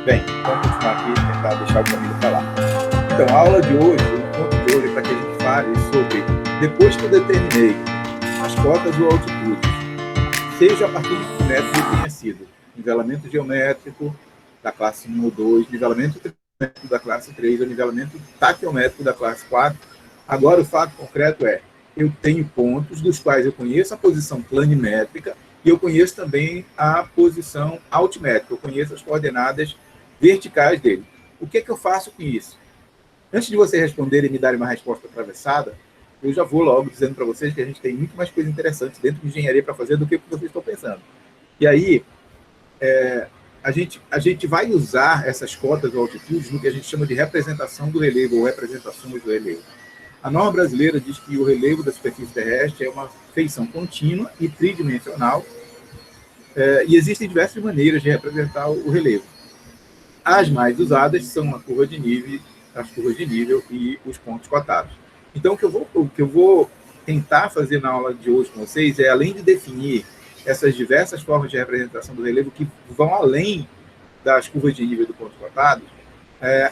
Bem, vamos continuar aqui e tentar deixar o caminho para lá. Então, a aula de hoje, o ponto de hoje é para que a gente fale sobre, depois que eu determinei as cotas ou altitudes, seja a partir de que método tenha sido, nivelamento geométrico da classe 1 ou 2, nivelamento trigonométrico da classe 3, ou nivelamento taquiométrico da classe 4, agora o fato concreto é, eu tenho pontos dos quais eu conheço a posição planimétrica e eu conheço também a posição altimétrica, eu conheço as coordenadas verticais dele. O que é que eu faço com isso? Antes de vocês responderem e me darem uma resposta atravessada, eu já vou logo dizendo para vocês que a gente tem muito mais coisa interessante dentro de engenharia para fazer do que o que vocês estão pensando. E aí, a gente vai usar essas cotas ou altitudes no que a gente chama de representação do relevo, ou representações do relevo. A norma brasileira diz que o relevo da superfície terrestre é uma feição contínua e tridimensional, e existem diversas maneiras de representar o relevo. As mais usadas são as curvas de nível e os pontos cotados. Então, o que eu vou tentar fazer na aula de hoje com vocês é, além de definir essas diversas formas de representação do relevo que vão além das curvas de nível e do ponto cotado,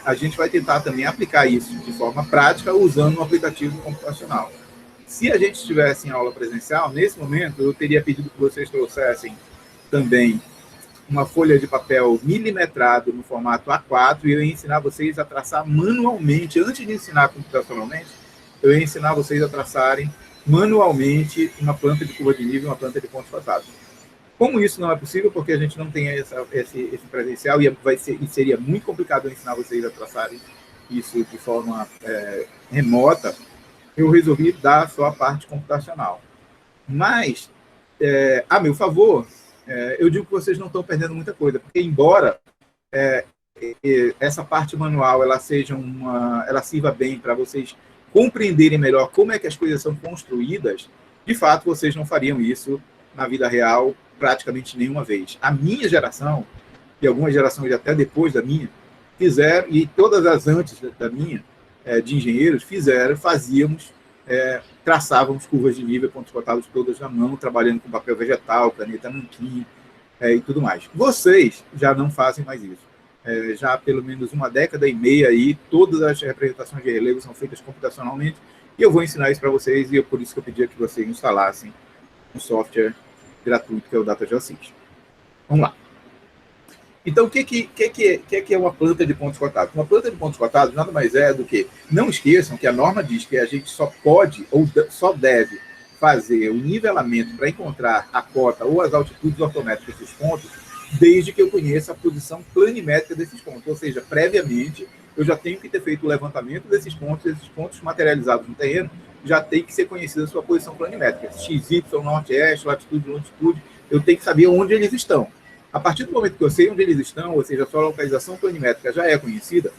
a gente vai tentar também aplicar isso de forma prática usando um aplicativo computacional. Se a gente estivesse em aula presencial, nesse momento, eu teria pedido que vocês trouxessem também uma folha de papel milimetrado no formato A4 e eu ia ensinar vocês a traçar manualmente, antes de ensinar computacionalmente, eu ia ensinar vocês a traçarem manualmente uma planta de curva de nível e uma planta de pontos cotados. Como isso não é possível, porque a gente não tem esse presencial e seria muito complicado ensinar vocês a traçarem isso de forma remota, eu resolvi dar só a parte computacional. Mas, a meu favor, eu digo que vocês não estão perdendo muita coisa, porque embora essa parte manual ela sirva bem para vocês compreenderem melhor como é que as coisas são construídas, de fato vocês não fariam isso na vida real praticamente nenhuma vez. A minha geração, e algumas gerações até depois da minha, fizeram, e todas as antes da minha, de engenheiros, traçávamos curvas de nível, pontos cotados todas na mão, trabalhando com papel vegetal, caneta nanquim e tudo mais. Vocês já não fazem mais isso. Já há pelo menos uma década e meia aí, todas as representações de relevo são feitas computacionalmente, e eu vou ensinar isso para vocês, e é por isso que eu pedi que vocês instalassem um software gratuito, que é o DataGeoSys. Vamos lá. Então, o que é uma planta de pontos cotados? Uma planta de pontos cotados nada mais é do que... Não esqueçam que a norma diz que a gente só pode ou só deve fazer o nivelamento para encontrar a cota ou as altitudes ortométricas desses pontos, desde que eu conheça a posição planimétrica desses pontos. Ou seja, previamente, eu já tenho que ter feito o levantamento desses pontos materializados no terreno, já tem que ser conhecida a sua posição planimétrica. X, Y, norte-oeste, latitude, longitude, eu tenho que saber onde eles estão. A partir do momento que eu sei onde eles estão, ou seja, a sua localização planimétrica já é conhecida,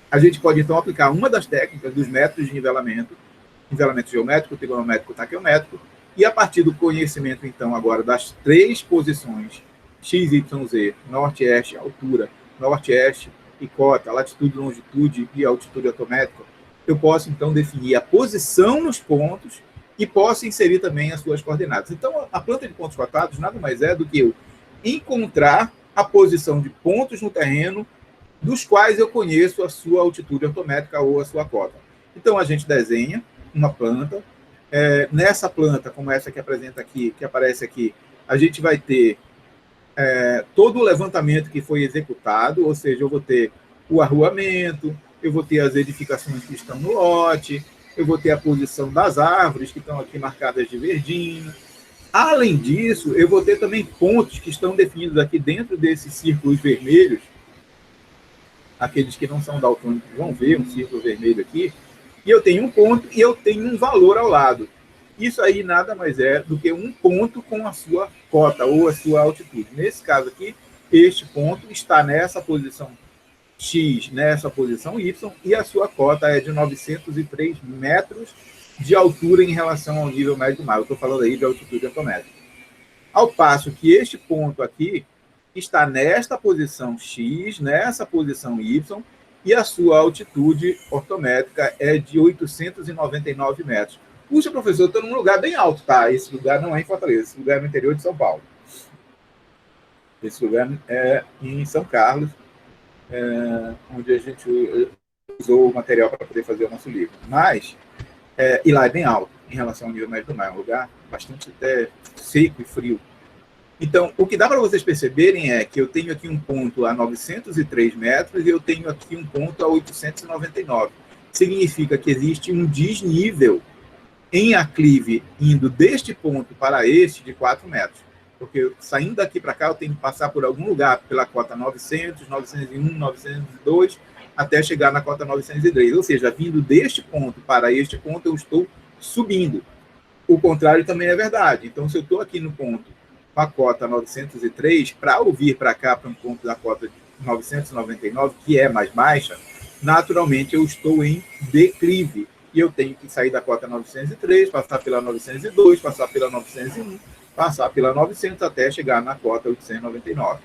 a gente pode, então, aplicar uma das técnicas dos métodos de nivelamento geométrico, trigonométrico, taquiométrico, e a partir do conhecimento, então, agora das três posições, X, Y, Z, norte-oeste, altura, norte-oeste e cota, latitude, longitude e altitude autométrica, eu posso, então, definir a posição nos pontos e posso inserir também as suas coordenadas. Então, a planta de pontos cotados nada mais é do que eu encontrar a posição de pontos no terreno dos quais eu conheço a sua altitude ortométrica ou a sua cota. Então, a gente desenha uma planta. Nessa planta, como essa que aparece aqui, a gente vai ter todo o levantamento que foi executado, ou seja, eu vou ter o arruamento, eu vou ter as edificações que estão no lote, eu vou ter a posição das árvores que estão aqui marcadas de verdinho. Além disso, eu vou ter também pontos que estão definidos aqui dentro desses círculos vermelhos. Aqueles que não são daltônicos vão ver um círculo vermelho aqui. E eu tenho um ponto e eu tenho um valor ao lado. Isso aí nada mais é do que um ponto com a sua cota ou a sua altitude. Nesse caso aqui, este ponto está nessa posição X, nessa posição Y, e a sua cota é de 903 metros de altura em relação ao nível médio do mar. Eu estou falando aí de altitude ortométrica. Ao passo que este ponto aqui está nesta posição X, nessa posição Y, e a sua altitude ortométrica é de 899 metros. Puxa, professor, eu estou num lugar bem alto, tá? Esse lugar não é em Fortaleza, esse lugar é no interior de São Paulo. Esse lugar é em São Carlos, onde a gente usou o material para poder fazer o nosso livro. Mas, e lá é bem alto em relação ao nível médio do mar, é um lugar bastante até seco e frio. Então, o que dá para vocês perceberem é que eu tenho aqui um ponto a 903 metros e eu tenho aqui um ponto a 899. Significa que existe um desnível em aclive indo deste ponto para este de 4 metros. Porque saindo daqui para cá eu tenho que passar por algum lugar pela cota 900, 901, 902, até chegar na cota 903. Ou seja, vindo deste ponto para este ponto, eu estou subindo. O contrário também é verdade. Então, se eu estou aqui no ponto com a cota 903, para vir para cá, para um ponto da cota 999, que é mais baixa, naturalmente eu estou em declive. E eu tenho que sair da cota 903, passar pela 902, passar pela 901, passar pela 900 até chegar na cota 899.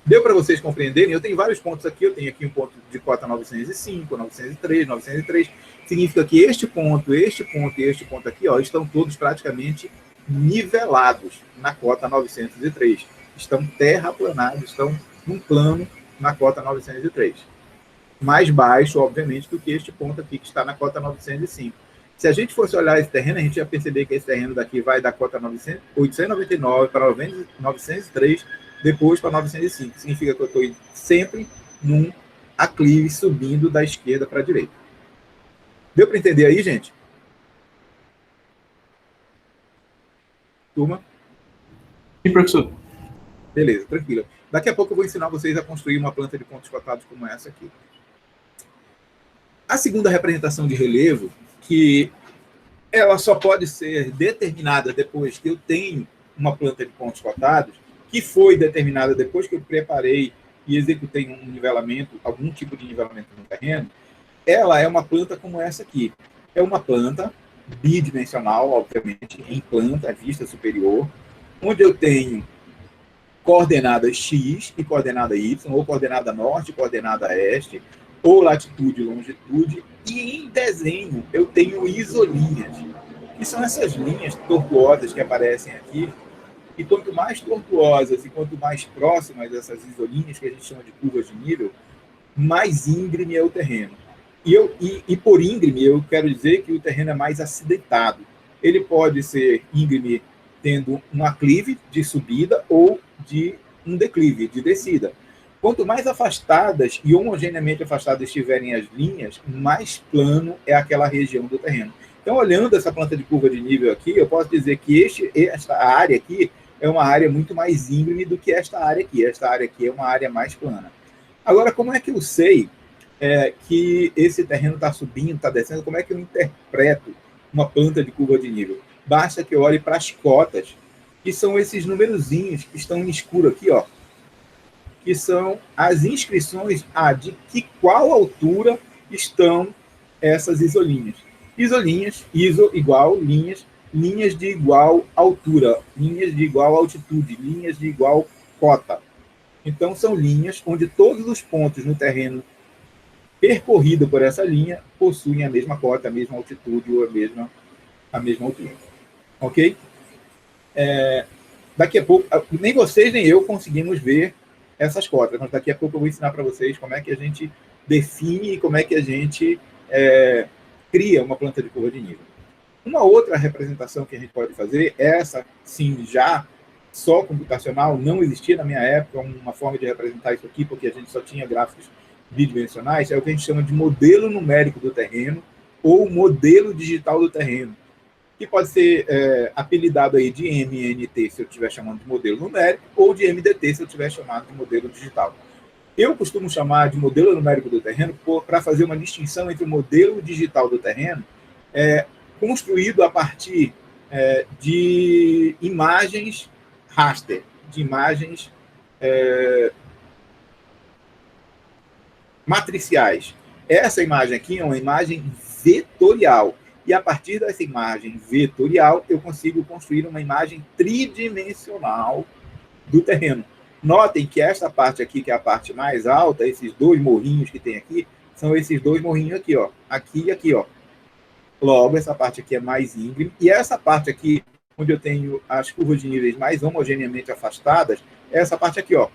Deu para vocês compreenderem? Eu tenho vários pontos aqui. Eu tenho aqui um ponto de cota 905, 903, 903. Significa que este ponto e este ponto aqui, ó, estão todos praticamente nivelados na cota 903. Estão terraplanados, estão num plano na cota 903. Mais baixo, obviamente, do que este ponto aqui, que está na cota 905. Se a gente fosse olhar esse terreno, a gente ia perceber que esse terreno daqui vai da cota 899 para 903, depois para 905. Significa que eu estou sempre num aclive subindo da esquerda para a direita. Deu para entender aí, gente? Turma? Sim, professor. Beleza, tranquilo. Daqui a pouco eu vou ensinar vocês a construir uma planta de pontos cotados como essa aqui. A segunda representação de relevo, que ela só pode ser determinada depois que eu tenho uma planta de pontos cotados, que foi determinada depois que eu preparei e executei um nivelamento, algum tipo de nivelamento no terreno, ela é uma planta como essa aqui. É uma planta bidimensional, obviamente, em planta, vista superior, onde eu tenho coordenada X e coordenada Y, ou coordenada norte, coordenada este, ou latitude e longitude, e em desenho eu tenho isolinhas, que são essas linhas tortuosas que aparecem aqui, e quanto mais tortuosas e quanto mais próximas dessas isolinhas, que a gente chama de curvas de nível, mais íngreme é o terreno. E por íngreme, eu quero dizer que o terreno é mais acidentado. Ele pode ser íngreme tendo um aclive de subida ou de um declive, de descida. Quanto mais afastadas e homogeneamente afastadas estiverem as linhas, mais plano é aquela região do terreno. Então, olhando essa planta de curva de nível aqui, eu posso dizer que esta área aqui é uma área muito mais íngreme do que esta área aqui. Esta área aqui é uma área mais plana. Agora, como é que eu sei que esse terreno está subindo, está descendo? Como é que eu interpreto uma planta de curva de nível? Basta que eu olhe para as cotas, que são esses numerozinhos que estão em escuro aqui, ó, que são as inscrições de qual altura estão essas isolinhas. Isolinhas, iso igual, linhas, linhas de igual altura, linhas de igual altitude, linhas de igual cota. Então, são linhas onde todos os pontos no terreno percorrido por essa linha possuem a mesma cota, a mesma altitude ou a mesma altura. Ok? Daqui a pouco, nem vocês nem eu conseguimos ver essas cotas, mas daqui a pouco eu vou ensinar para vocês como é que a gente define e como é que a gente cria uma planta de curva de nível. Uma outra representação que a gente pode fazer, essa sim já só computacional, não existia na minha época uma forma de representar isso aqui, porque a gente só tinha gráficos bidimensionais, é o que a gente chama de modelo numérico do terreno ou modelo digital do terreno, que pode ser apelidado aí de MNT se eu estiver chamando de modelo numérico, ou de MDT se eu estiver chamando de modelo digital. Eu costumo chamar de modelo numérico do terreno para fazer uma distinção entre o modelo digital do terreno, construído a partir de imagens raster, de imagens matriciais. Essa imagem aqui é uma imagem vetorial. E a partir dessa imagem vetorial, eu consigo construir uma imagem tridimensional do terreno. Notem que esta parte aqui, que é a parte mais alta, esses dois morrinhos que tem aqui, são esses dois morrinhos aqui, ó. Aqui e aqui, ó. Logo, essa parte aqui é mais íngreme. E essa parte aqui, onde eu tenho as curvas de níveis mais homogeneamente afastadas, é essa parte aqui, ó,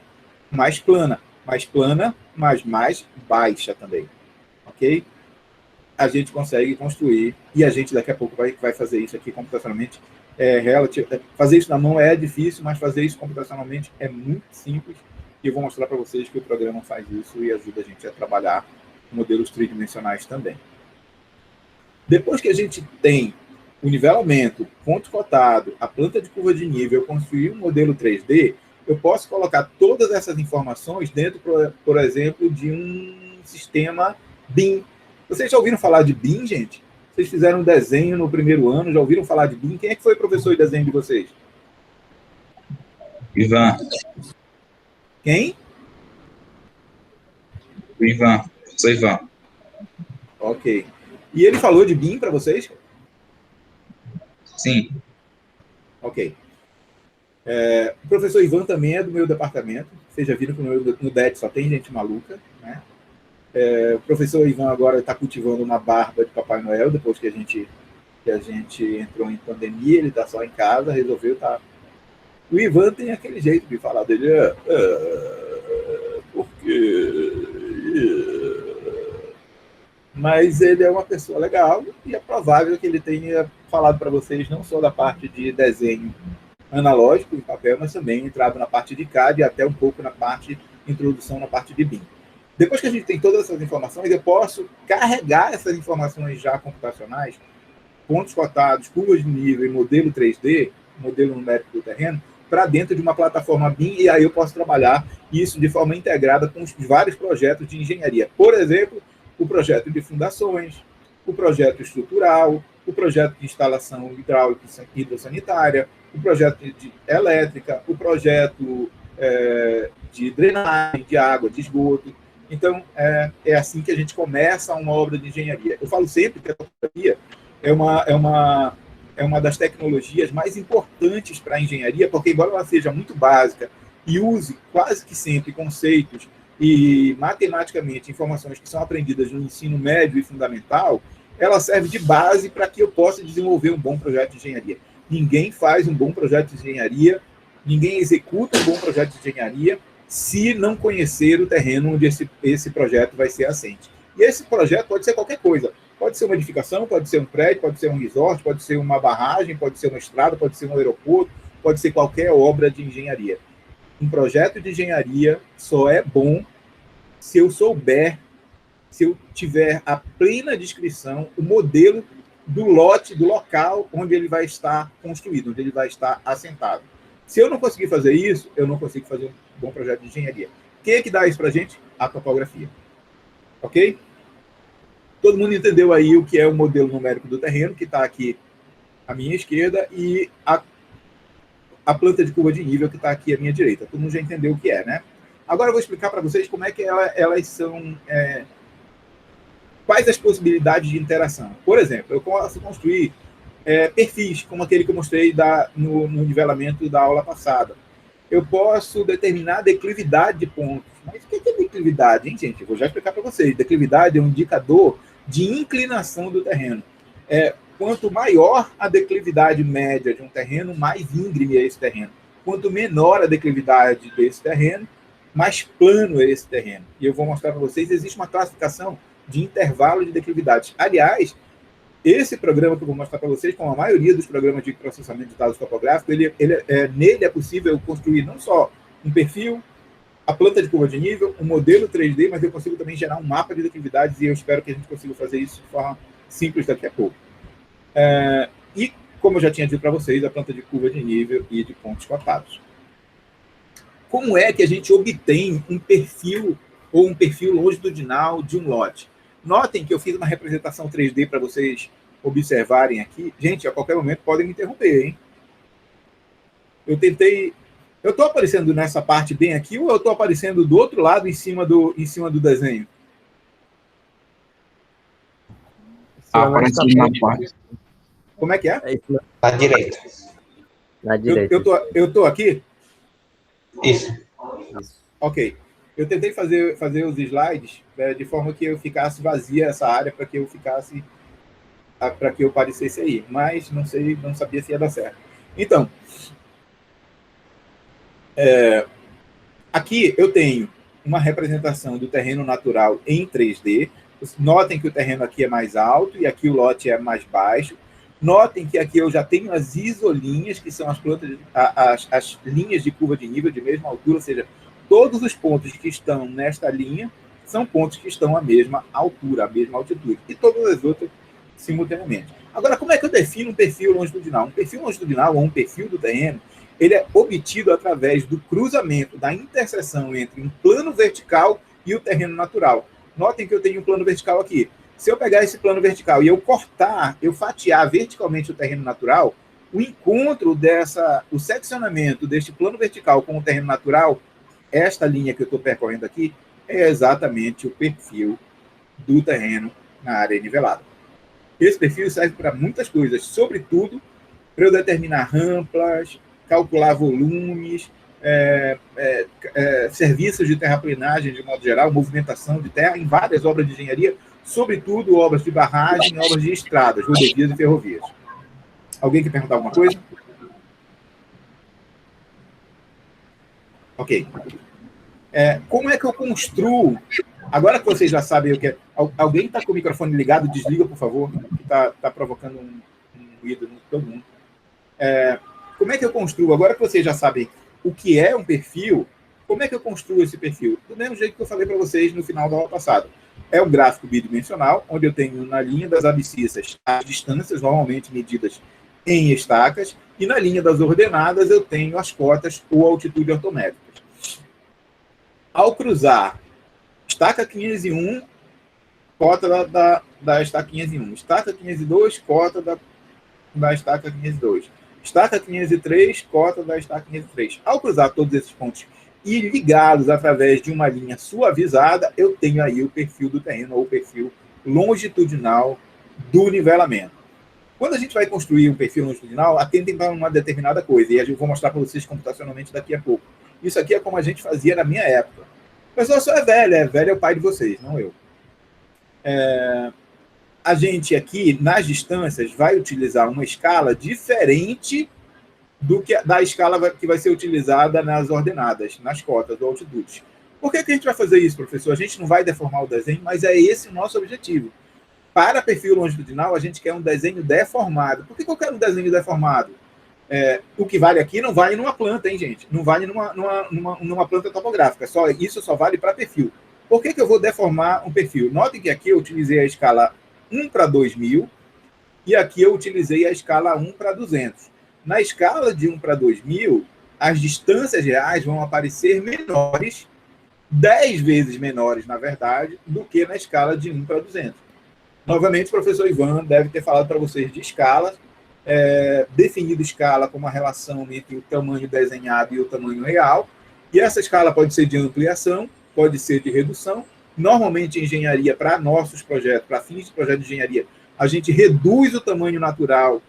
mais plana. mais plana, mas mais baixa também, ok? A gente consegue construir, e a gente daqui a pouco vai fazer isso aqui computacionalmente. Fazer isso na mão é difícil, mas fazer isso computacionalmente é muito simples, e eu vou mostrar para vocês que o programa faz isso e ajuda a gente a trabalhar modelos tridimensionais também. Depois que a gente tem o nivelamento, ponto cotado, a planta de curva de nível, eu construir um modelo 3D, eu posso colocar todas essas informações dentro, por exemplo, de um sistema BIM. Vocês já ouviram falar de BIM, gente? Vocês fizeram um desenho no primeiro ano, já ouviram falar de BIM? Quem é que foi o professor de desenho de vocês? Ivan. Quem? Ivan. Sou Ivan. Ok. E ele falou de BIM para vocês? Sim. Ok. O professor Ivan também é do meu departamento. Vocês já viram que no DET só tem gente maluca, né? O professor Ivan agora está cultivando uma barba de Papai Noel, depois que a gente entrou em pandemia, ele está só em casa, resolveu estar... O Ivan tem aquele jeito de falar dele, porque... Mas ele é uma pessoa legal e é provável que ele tenha falado para vocês não só da parte de desenho analógico em papel, mas também entrado na parte de CAD e até um pouco na parte introdução na parte de BIM. Depois que a gente tem todas essas informações, eu posso carregar essas informações já computacionais, pontos cotados, curvas de nível e modelo 3D, modelo numérico do terreno, para dentro de uma plataforma BIM, e aí eu posso trabalhar isso de forma integrada com os vários projetos de engenharia. Por exemplo, o projeto de fundações, o projeto estrutural, o projeto de instalação hidráulica e hidrossanitária, o projeto de elétrica, o projeto de drenagem de água, de esgoto. Então, é assim que a gente começa uma obra de engenharia. Eu falo sempre que a topografia é uma das tecnologias mais importantes para a engenharia, porque, embora ela seja muito básica e use quase que sempre conceitos e matematicamente informações que são aprendidas no ensino médio e fundamental, ela serve de base para que eu possa desenvolver um bom projeto de engenharia. Ninguém faz um bom projeto de engenharia, ninguém executa um bom projeto de engenharia se não conhecer o terreno onde esse projeto vai ser assente. E esse projeto pode ser qualquer coisa. Pode ser uma edificação, pode ser um prédio, pode ser um resort, pode ser uma barragem, pode ser uma estrada, pode ser um aeroporto, pode ser qualquer obra de engenharia. Um projeto de engenharia só é bom se eu souber, se eu tiver a plena descrição, o modelo do lote, do local onde ele vai estar construído, onde ele vai estar assentado. Se eu não conseguir fazer isso, eu não consigo fazer um bom projeto de engenharia. Quem é que dá isso para a gente? A topografia. Ok? Todo mundo entendeu aí o que é o modelo numérico do terreno, que está aqui à minha esquerda, e a planta de curva de nível, que está aqui à minha direita. Todo mundo já entendeu o que é, né? Agora eu vou explicar para vocês como é que elas são... quais as possibilidades de interação. Por exemplo, eu posso construir perfis, como aquele que eu mostrei no nivelamento da aula passada. Eu posso determinar a declividade de pontos. Mas o que é declividade, hein, gente? Eu vou já explicar para vocês. Declividade é um indicador de inclinação do terreno. Quanto maior a declividade média de um terreno, mais íngreme é esse terreno. Quanto menor a declividade desse terreno, mais plano é esse terreno. E eu vou mostrar para vocês, existe uma classificação de intervalo de declividades. Aliás, esse programa que eu vou mostrar para vocês, como a maioria dos programas de processamento de dados topográficos, nele é possível construir não só um perfil, a planta de curva de nível, um modelo 3D, mas eu consigo também gerar um mapa de declividades, e eu espero que a gente consiga fazer isso de forma simples daqui a pouco. E, como eu já tinha dito para vocês, a planta de curva de nível e de pontos cotados. Como é que a gente obtém um perfil ou um perfil longitudinal de um lote? Notem que eu fiz uma representação 3D para vocês observarem aqui. Gente, a qualquer momento podem me interromper, hein? Eu estou aparecendo nessa parte bem aqui ou eu estou aparecendo do outro lado em cima do desenho? Aparece na parte. Como é que é? À direita. Na direita. Eu estou aqui? Isso. Ok. Eu tentei fazer os slides de forma que eu ficasse vazia essa área para que eu aparecesse aí, mas não sabia se ia dar certo. Então, aqui eu tenho uma representação do terreno natural em 3D. Notem que o terreno aqui é mais alto e aqui o lote é mais baixo. Notem que aqui eu já tenho as isolinhas, que são as plantas, as linhas de curva de nível de mesma altura, ou seja, todos os pontos que estão nesta linha são pontos que estão à mesma altura, à mesma altitude, e todas as outras simultaneamente. Agora, como é que eu defino um perfil longitudinal? Um perfil longitudinal, ou um perfil do terreno, ele é obtido através do cruzamento, da interseção entre um plano vertical e o terreno natural. Notem que eu tenho um plano vertical aqui. Se eu pegar esse plano vertical e eu cortar, eu fatiar verticalmente o terreno natural, o encontro o seccionamento deste plano vertical com o terreno natural, esta linha que eu estou percorrendo aqui, é exatamente o perfil do terreno na área nivelada. Esse perfil serve para muitas coisas, sobretudo para eu determinar rampas, calcular volumes, serviços de terraplenagem, de modo geral, movimentação de terra em várias obras de engenharia, sobretudo obras de barragem, obras de estradas, rodovias e ferrovias. Alguém quer perguntar alguma coisa? Ok. Como é que eu construo? Agora que vocês já sabem o que é... Alguém está com o microfone ligado? Desliga, por favor, que está provocando um ruído em todo mundo. Como é que eu construo? Agora que vocês já sabem o que é um perfil, como é que eu construo esse perfil? Do mesmo jeito que eu falei para vocês no final da aula passada. É um gráfico bidimensional, onde eu tenho na linha das abscissas as distâncias, normalmente medidas em estacas, e na linha das ordenadas eu tenho as cotas ou altitude ortométricas. Ao cruzar estaca 501, cota da estaca 501, estaca 502, cota da estaca 502, estaca 503, cota da estaca 503. Ao cruzar todos esses pontos e ligá-los através de uma linha suavizada, eu tenho aí o perfil do terreno, ou o perfil longitudinal do nivelamento. Quando a gente vai construir um perfil longitudinal, atentem para uma determinada coisa, e eu vou mostrar para vocês computacionalmente daqui a pouco. Isso aqui é como a gente fazia na minha época. O pessoal só é velho é o pai de vocês, não eu. A gente aqui, nas distâncias, vai utilizar uma escala diferente da escala que vai ser utilizada nas ordenadas, nas cotas ou altitudes. Por que a gente vai fazer isso, professor? A gente não vai deformar o desenho, mas é esse o nosso objetivo. Para perfil longitudinal, a gente quer um desenho deformado. Por que eu quero um desenho deformado? O que vale aqui não vale numa planta, hein, gente? Não vale numa planta topográfica. Isso só vale para perfil. Por que eu vou deformar um perfil? Notem que aqui eu utilizei a escala 1 para 2000 e aqui eu utilizei a escala 1 para 200. Na escala de 1 para 2000, as distâncias reais vão aparecer menores, 10 vezes menores, na verdade, do que na escala de 1 para 200. Novamente, o professor Ivan deve ter falado para vocês de escala, definido escala como a relação entre o tamanho desenhado e o tamanho real, e essa escala pode ser de ampliação, pode ser de redução. Normalmente, em engenharia, para nossos projetos, para fins de projeto de engenharia, a gente reduz o tamanho natural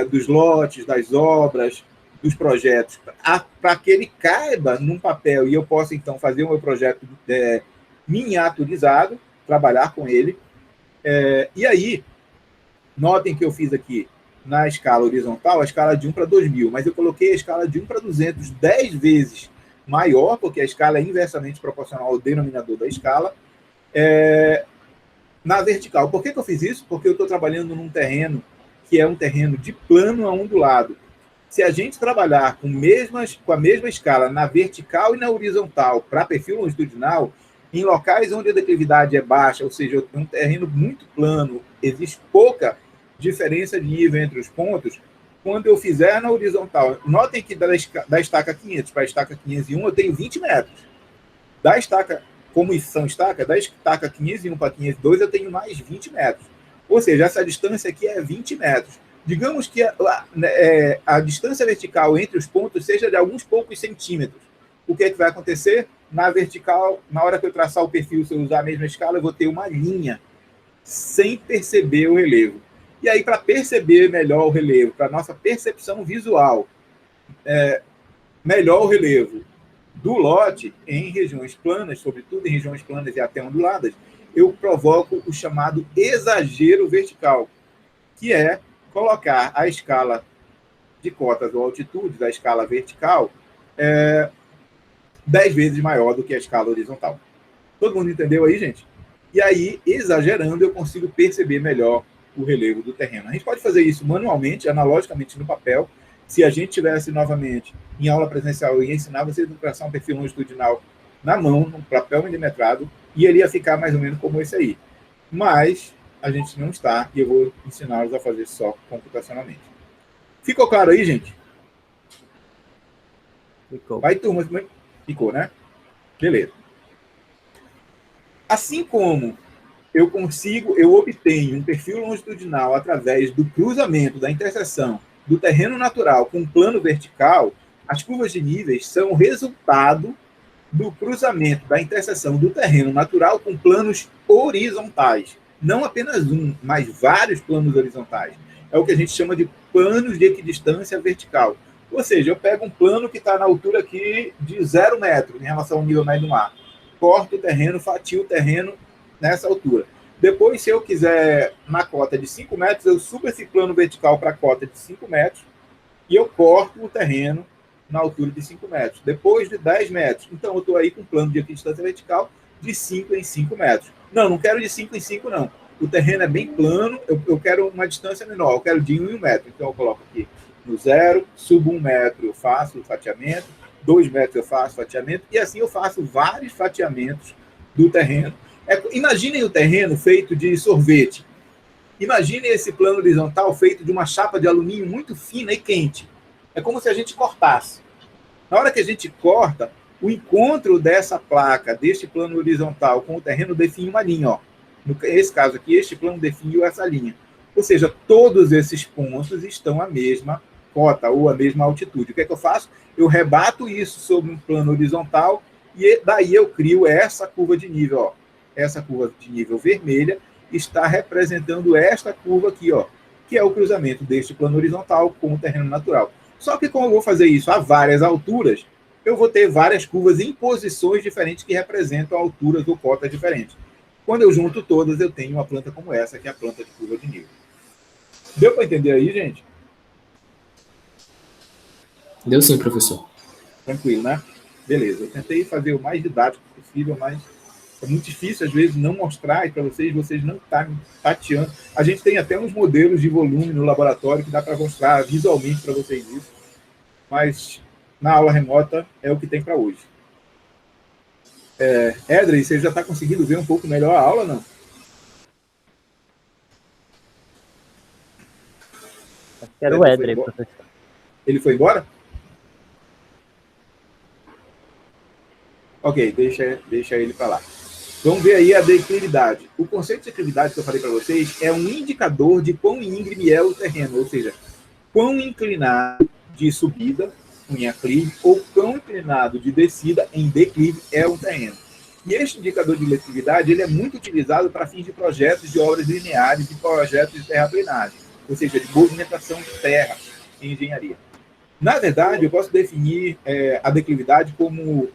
dos lotes, das obras, dos projetos, para que ele caiba num papel e eu possa, então, fazer o meu projeto miniaturizado, trabalhar com ele. E aí, notem que eu fiz aqui, na escala horizontal, a escala de 1 para 2000, mas eu coloquei a escala de 1 para 200 10 vezes maior, porque a escala é inversamente proporcional ao denominador da escala, na vertical. Por que eu fiz isso? Porque eu estou trabalhando num terreno que é um terreno de plano a ondulado. Se a gente trabalhar com a mesma escala na vertical e na horizontal para perfil longitudinal, em locais onde a declividade é baixa, ou seja, um terreno muito plano, existe pouca diferença de nível entre os pontos, quando eu fizer na horizontal, notem que da estaca 500 para a estaca 501 eu tenho 20 metros. Da estaca, como são estacas, da estaca 501 para 502 eu tenho mais 20 metros. Ou seja, essa distância aqui é 20 metros. Digamos que a distância vertical entre os pontos seja de alguns poucos centímetros. O que é que vai acontecer? Na vertical, na hora que eu traçar o perfil, se eu usar a mesma escala, eu vou ter uma linha sem perceber o relevo. E aí, para perceber melhor o relevo, para a nossa percepção visual, melhor o relevo do lote em regiões planas, sobretudo em regiões planas e até onduladas, eu provoco o chamado exagero vertical, que é colocar a escala de cotas ou altitude da escala vertical 10 vezes maior do que a escala horizontal. Todo mundo entendeu aí, gente? E aí, exagerando, eu consigo perceber melhor o relevo do terreno. A gente pode fazer isso manualmente, analogicamente no papel. Se a gente tivesse novamente em aula presencial, eu ia ensinar vocês a traçar um perfil longitudinal na mão, no papel milimetrado, e ele ia ficar mais ou menos como esse aí. Mas a gente não está, e eu vou ensiná-los a fazer só computacionalmente. Ficou claro aí, gente? Ficou. Vai, turma. Ficou, né? Beleza. Assim como eu obtenho um perfil longitudinal através do cruzamento, da interseção do terreno natural com o plano vertical, as curvas de níveis são o resultado do cruzamento, da interseção do terreno natural com planos horizontais. Não apenas um, mas vários planos horizontais. É o que a gente chama de planos de equidistância vertical. Ou seja, eu pego um plano que está na altura aqui de 0 metros em relação ao nível médio do mar. Corto o terreno, fatio o terreno nessa altura. Depois, se eu quiser, na cota de 5 metros, eu subo esse plano vertical para a cota de 5 metros e eu corto o terreno na altura de 5 metros. Depois de 10 metros. Então, eu estou aí com um plano de equidistância vertical de 5 em 5 metros. Não quero de 5 em 5, não. O terreno é bem plano, eu quero uma distância menor, eu quero de 1 em 1 metro. Então, eu coloco aqui no 0, subo 1 metro, eu faço o fatiamento, 2 metros eu faço fatiamento, e assim eu faço vários fatiamentos do terreno. Imaginem o terreno feito de sorvete. Imaginem esse plano horizontal feito de uma chapa de alumínio muito fina e quente. É como se a gente cortasse. Na hora que a gente corta, o encontro dessa placa, deste plano horizontal com o terreno define uma linha. Ó. Nesse caso aqui, este plano definiu essa linha. Ou seja, todos esses pontos estão à mesma cota ou à mesma altitude. O que é que eu faço? Eu rebato isso sobre um plano horizontal e daí eu crio essa curva de nível. Ó. Essa curva de nível vermelha está representando esta curva aqui, ó, que é o cruzamento deste plano horizontal com o terreno natural. Só que como eu vou fazer isso a várias alturas, eu vou ter várias curvas em posições diferentes que representam alturas ou cotas diferentes. Quando eu junto todas, eu tenho uma planta como essa, que é a planta de curva de nível. Deu para entender aí, gente? Deu sim, professor. Tranquilo, né? Beleza. Eu tentei fazer o mais didático possível, mas é muito difícil, às vezes, não mostrar para vocês não estarem tateando. A gente tem até uns modelos de volume no laboratório que dá para mostrar visualmente para vocês isso, mas na aula remota é o que tem para hoje. Edrey, você já está conseguindo ver um pouco melhor a aula, não? Acho que era o Edrey, professor. Ele foi embora? Ok, deixa ele para lá. Vamos ver aí a declividade. O conceito de declividade que eu falei para vocês é um indicador de quão íngreme é o terreno, ou seja, quão inclinado de subida em aclive ou quão inclinado de descida em declive é o terreno. E este indicador de declividade ele é muito utilizado para fins de projetos de obras lineares e projetos de terraplenagem, ou seja, de movimentação de terra em engenharia. Na verdade, eu posso definir a declividade como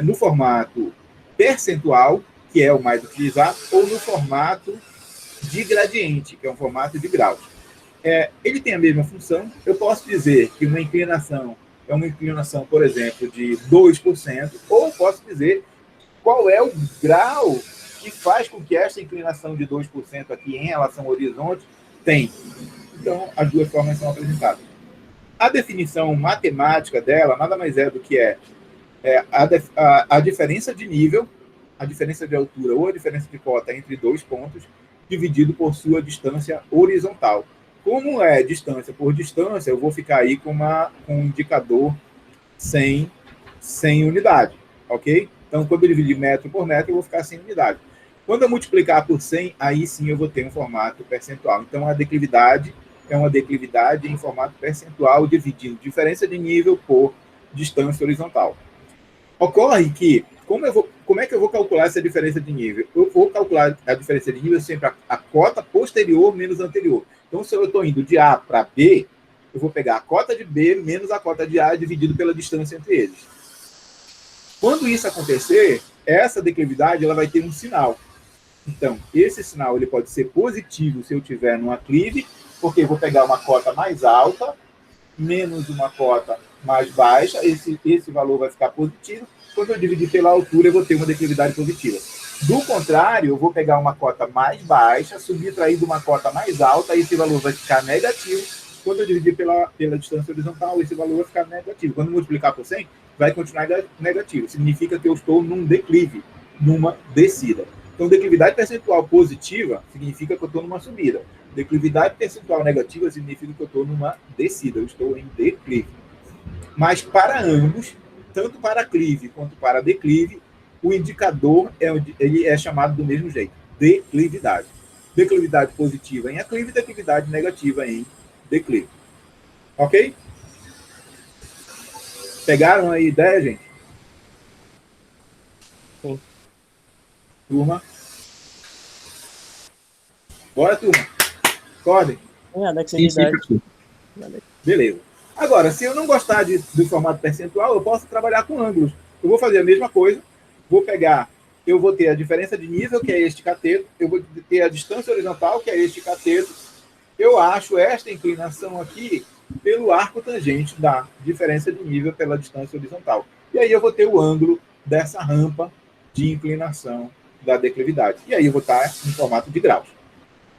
no formato percentual, que é o mais utilizado, ou no formato de gradiente, que é um formato de graus. Ele tem a mesma função. Eu posso dizer que uma inclinação é uma inclinação, por exemplo, de 2%, ou posso dizer qual é o grau que faz com que esta inclinação de 2% aqui em relação ao horizonte tem. Então, as duas formas são apresentadas. A definição matemática dela nada mais é do que a diferença de nível, a diferença de altura ou a diferença de cota entre dois pontos, dividido por sua distância horizontal. Como é distância por distância, eu vou ficar aí com um indicador sem unidade, ok? Então, quando eu dividir metro por metro, eu vou ficar sem unidade. Quando eu multiplicar por 100, aí sim eu vou ter um formato percentual. Então, a declividade é uma declividade em formato percentual, dividindo diferença de nível por distância horizontal. Ocorre que, como é que eu vou calcular essa diferença de nível? Eu vou calcular a diferença de nível sempre a cota posterior menos anterior. Então, se eu estou indo de A para B, eu vou pegar a cota de B menos a cota de A dividido pela distância entre eles. Quando isso acontecer, essa declividade ela vai ter um sinal. Então, esse sinal ele pode ser positivo se eu tiver num aclive, porque eu vou pegar uma cota mais alta, menos uma cota mais baixa, esse valor vai ficar positivo, quando eu dividir pela altura, eu vou ter uma declividade positiva. Do contrário, eu vou pegar uma cota mais baixa, subtrair de uma cota mais alta, e esse valor vai ficar negativo. Quando eu dividir pela distância horizontal, esse valor vai ficar negativo. Quando eu multiplicar por 100, vai continuar negativo. Significa que eu estou num declive, numa descida. Então, declividade percentual positiva significa que eu estou numa subida. Declividade percentual negativa significa que eu estou numa descida. Eu estou em declive. Mas para ambos, tanto para clive quanto para declive, o indicador ele é chamado do mesmo jeito, declividade. Declividade positiva em aclive, declividade negativa em declive. Ok? Pegaram a ideia, gente? Sim. Turma? Bora, turma. Acordem. É, a declividade. Beleza. Agora, se eu não gostar do formato percentual, eu posso trabalhar com ângulos. Eu vou fazer a mesma coisa, eu vou ter a diferença de nível, que é este cateto, eu vou ter a distância horizontal, que é este cateto. Eu acho esta inclinação aqui pelo arco tangente da diferença de nível pela distância horizontal. E aí eu vou ter o ângulo dessa rampa de inclinação da declividade. E aí eu vou estar em formato de graus.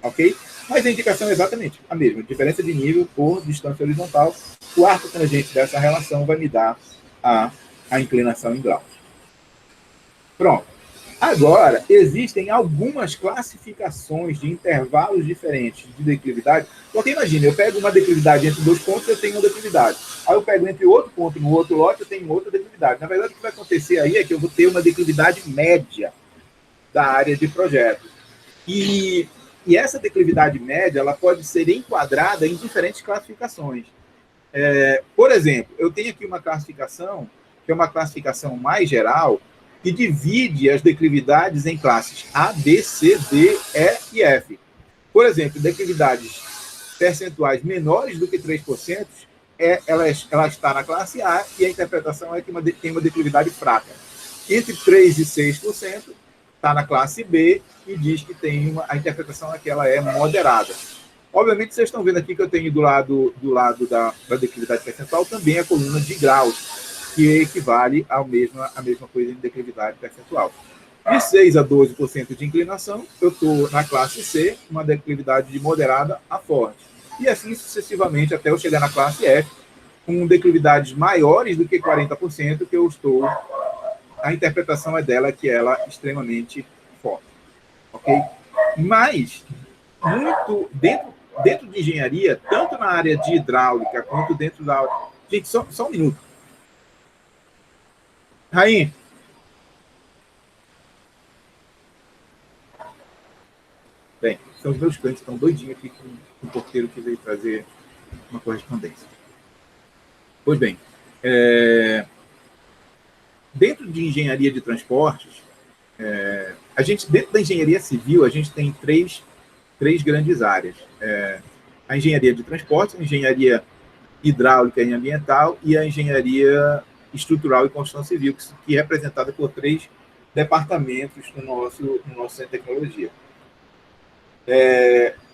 Ok? Mas a indicação é exatamente a mesma. Diferença de nível por distância horizontal. O arco tangente dessa relação vai me dar a inclinação em graus. Pronto. Agora, existem algumas classificações de intervalos diferentes de declividade. Porque imagina, eu pego uma declividade entre dois pontos, eu tenho uma declividade. Aí eu pego entre outro ponto e no outro lote, eu tenho outra declividade. Na verdade, o que vai acontecer aí é que eu vou ter uma declividade média da área de projeto. E essa declividade média ela pode ser enquadrada em diferentes classificações. Por exemplo, eu tenho aqui uma classificação, que é uma classificação mais geral, que divide as declividades em classes A, B, C, D, E e F. Por exemplo, declividades percentuais menores do que 3%, ela está na classe A e a interpretação é que tem uma declividade fraca. Entre 3% e 6% está na classe B e diz que a interpretação é que ela é moderada. Obviamente, vocês estão vendo aqui que eu tenho do lado da declividade percentual também a coluna de graus, que equivale à mesma coisa em declividade percentual. De 6% a 12% de inclinação, eu estou na classe C, uma declividade de moderada a forte. E assim sucessivamente até eu chegar na classe F, com declividades maiores do que 40%, que eu estou... A interpretação é dela que ela é extremamente forte. Ok? Mas, muito dentro de engenharia, tanto na área de hidráulica quanto dentro da... Gente, só um minuto. Rainha. Bem, são os meus clientes que estão doidinhos aqui com o porteiro que veio trazer uma correspondência. Pois bem, dentro de engenharia de transportes, dentro da engenharia civil, a gente tem três grandes áreas. A engenharia de transportes, a engenharia hidráulica e ambiental e a engenharia estrutural e construção civil, que é representada por 3 departamentos no nosso centro de tecnologia.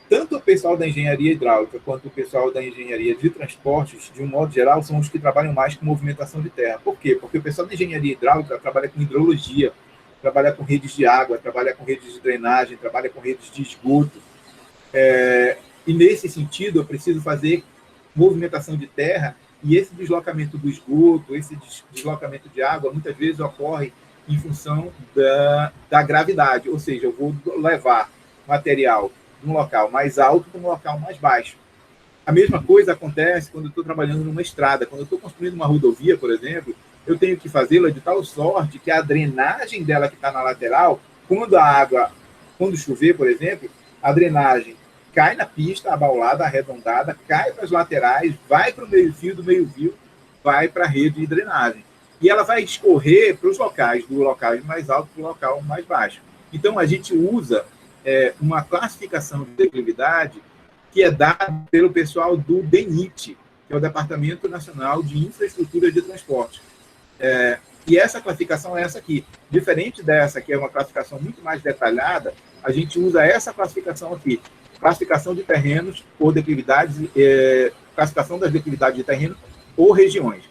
Tanto o pessoal da engenharia hidráulica quanto o pessoal da engenharia de transportes, de um modo geral, são os que trabalham mais com movimentação de terra. Por quê? Porque o pessoal da engenharia hidráulica trabalha com hidrologia, trabalha com redes de água, trabalha com redes de drenagem, trabalha com redes de esgoto. E, nesse sentido, eu preciso fazer movimentação de terra, e esse deslocamento do esgoto, esse deslocamento de água, muitas vezes ocorre em função da gravidade, ou seja, eu vou levar material de um local mais alto para um local mais baixo. A mesma coisa acontece quando eu estou trabalhando numa estrada. Quando eu estou construindo uma rodovia, por exemplo, eu tenho que fazê-la de tal sorte que a drenagem dela que está na lateral, quando chover, por exemplo, a drenagem cai na pista, abaulada, arredondada, cai para as laterais, vai para o meio-fio, do meio-fio vai para a rede de drenagem. E ela vai escorrer para os locais, do local mais alto para o local mais baixo. Então, a gente usa uma classificação de declividade que é dada pelo pessoal do DENIT, que é o Departamento Nacional de Infraestrutura de Transporte. E essa classificação é essa aqui. Diferente dessa, que é uma classificação muito mais detalhada, a gente usa essa classificação aqui. Classificação de terrenos por declividades, classificação das declividades de terreno por regiões.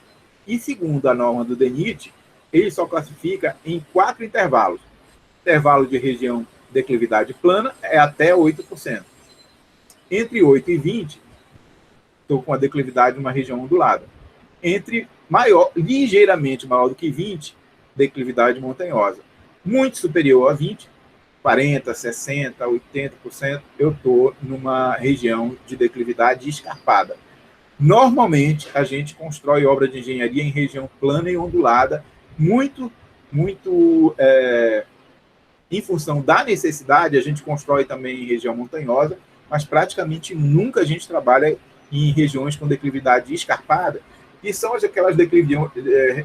E segundo a norma do DENIT, ele só classifica em 4 intervalos. Intervalo de região declividade plana é até 8%. Entre 8 e 20, estou com a declividade numa região ondulada. Entre ligeiramente maior do que 20, declividade montanhosa. Muito superior a 20, 40%, 60%, 80%, eu estou numa região de declividade escarpada. Normalmente, a gente constrói obra de engenharia em região plana e ondulada, muito em função da necessidade. A gente constrói também em região montanhosa, mas praticamente nunca a gente trabalha em regiões com declividade escarpada, e são aquelas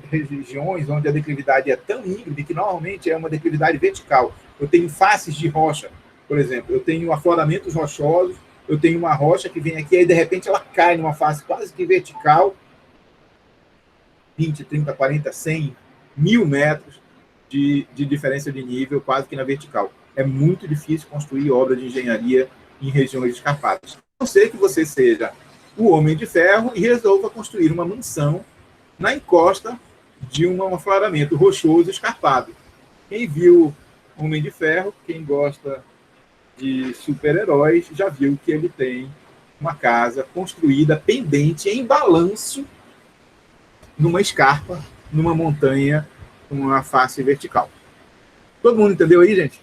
regiões onde a declividade é tão íngreme que normalmente é uma declividade vertical. Eu tenho faces de rocha, por exemplo, eu tenho afloramentos rochosos, eu tenho uma rocha que vem aqui, aí de repente ela cai numa face quase que vertical, 20, 30, 40, 100, 1000 metros de diferença de nível, quase que na vertical. É muito difícil construir obra de engenharia em regiões escarpadas. A não ser que você seja o Homem de Ferro e resolva construir uma mansão na encosta de um afloramento rochoso escarpado. Quem viu Homem de Ferro, quem gosta de super-heróis, já viu que ele tem uma casa construída pendente em balanço numa escarpa, numa montanha com uma face vertical. Todo mundo entendeu aí, gente?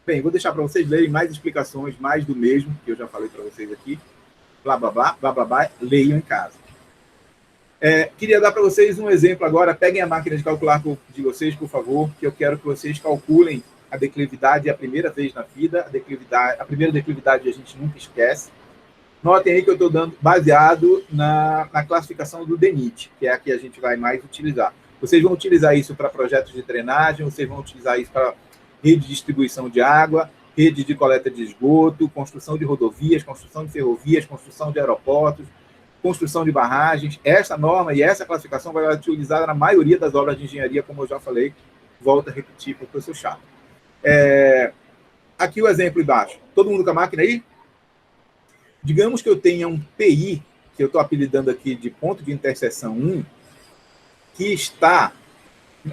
Bem, vou deixar para vocês lerem mais explicações, mais do mesmo, que eu já falei para vocês aqui. Blá, blá, blá, blá, blá, blá, leiam em casa. Queria dar para vocês um exemplo agora. Peguem a máquina de calcular de vocês, por favor, que eu quero que vocês calculem a declividade a primeira vez na vida. A primeira declividade a gente nunca esquece. Notem aí que eu estou dando baseado na classificação do DENIT, que é a que a gente vai mais utilizar. Vocês vão utilizar isso para projetos de drenagem, vocês vão utilizar isso para rede de distribuição de água, rede de coleta de esgoto, construção de rodovias, construção de ferrovias, construção de aeroportos, construção de barragens. Essa norma e essa classificação vai ser utilizada na maioria das obras de engenharia, como eu já falei, volto a repetir porque eu sou chato. Aqui o exemplo embaixo. Todo mundo com a máquina aí? Digamos que eu tenha um PI, que eu estou apelidando aqui de ponto de interseção 1, que está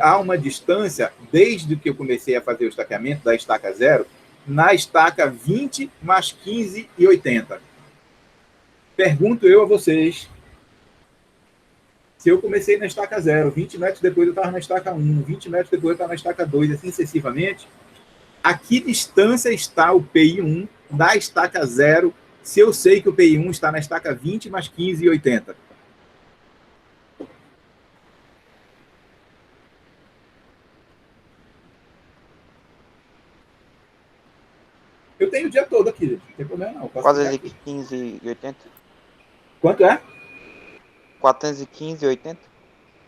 a uma distância, desde que eu comecei a fazer o estaqueamento da estaca 0, na estaca 20 mais 15 e 80. Pergunto eu a vocês, se eu comecei na estaca 0, 20 metros depois eu estava na estaca 1, 20 metros depois eu estava na estaca 2, assim sucessivamente, a que distância está o PI1 da estaca 0, se eu sei que o PI1 está na estaca 20 mais 15 e 80? Eu tenho o dia todo aqui, gente. Não tem problema não. 415 e 80? Quanto é? 415 e 80?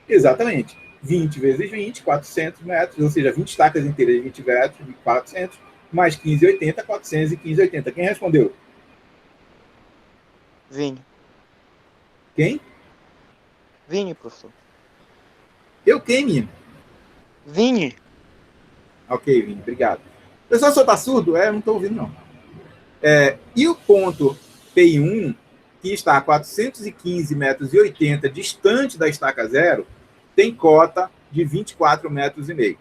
Exatamente. 20 vezes 20, 400 metros, ou seja, 20 estacas inteiras de 20 metros, de 400, mais 15 e 80, 415 e 80. Quem respondeu? Vini. Quem? Vini, professor. Eu quem, menino? Vini. Ok, Vini, obrigado. O pessoal só está surdo? Eu não estou ouvindo, não. E o ponto PI1, que está a 415 metros e 80 distante da estaca 0, tem cota de 24 metros e meio.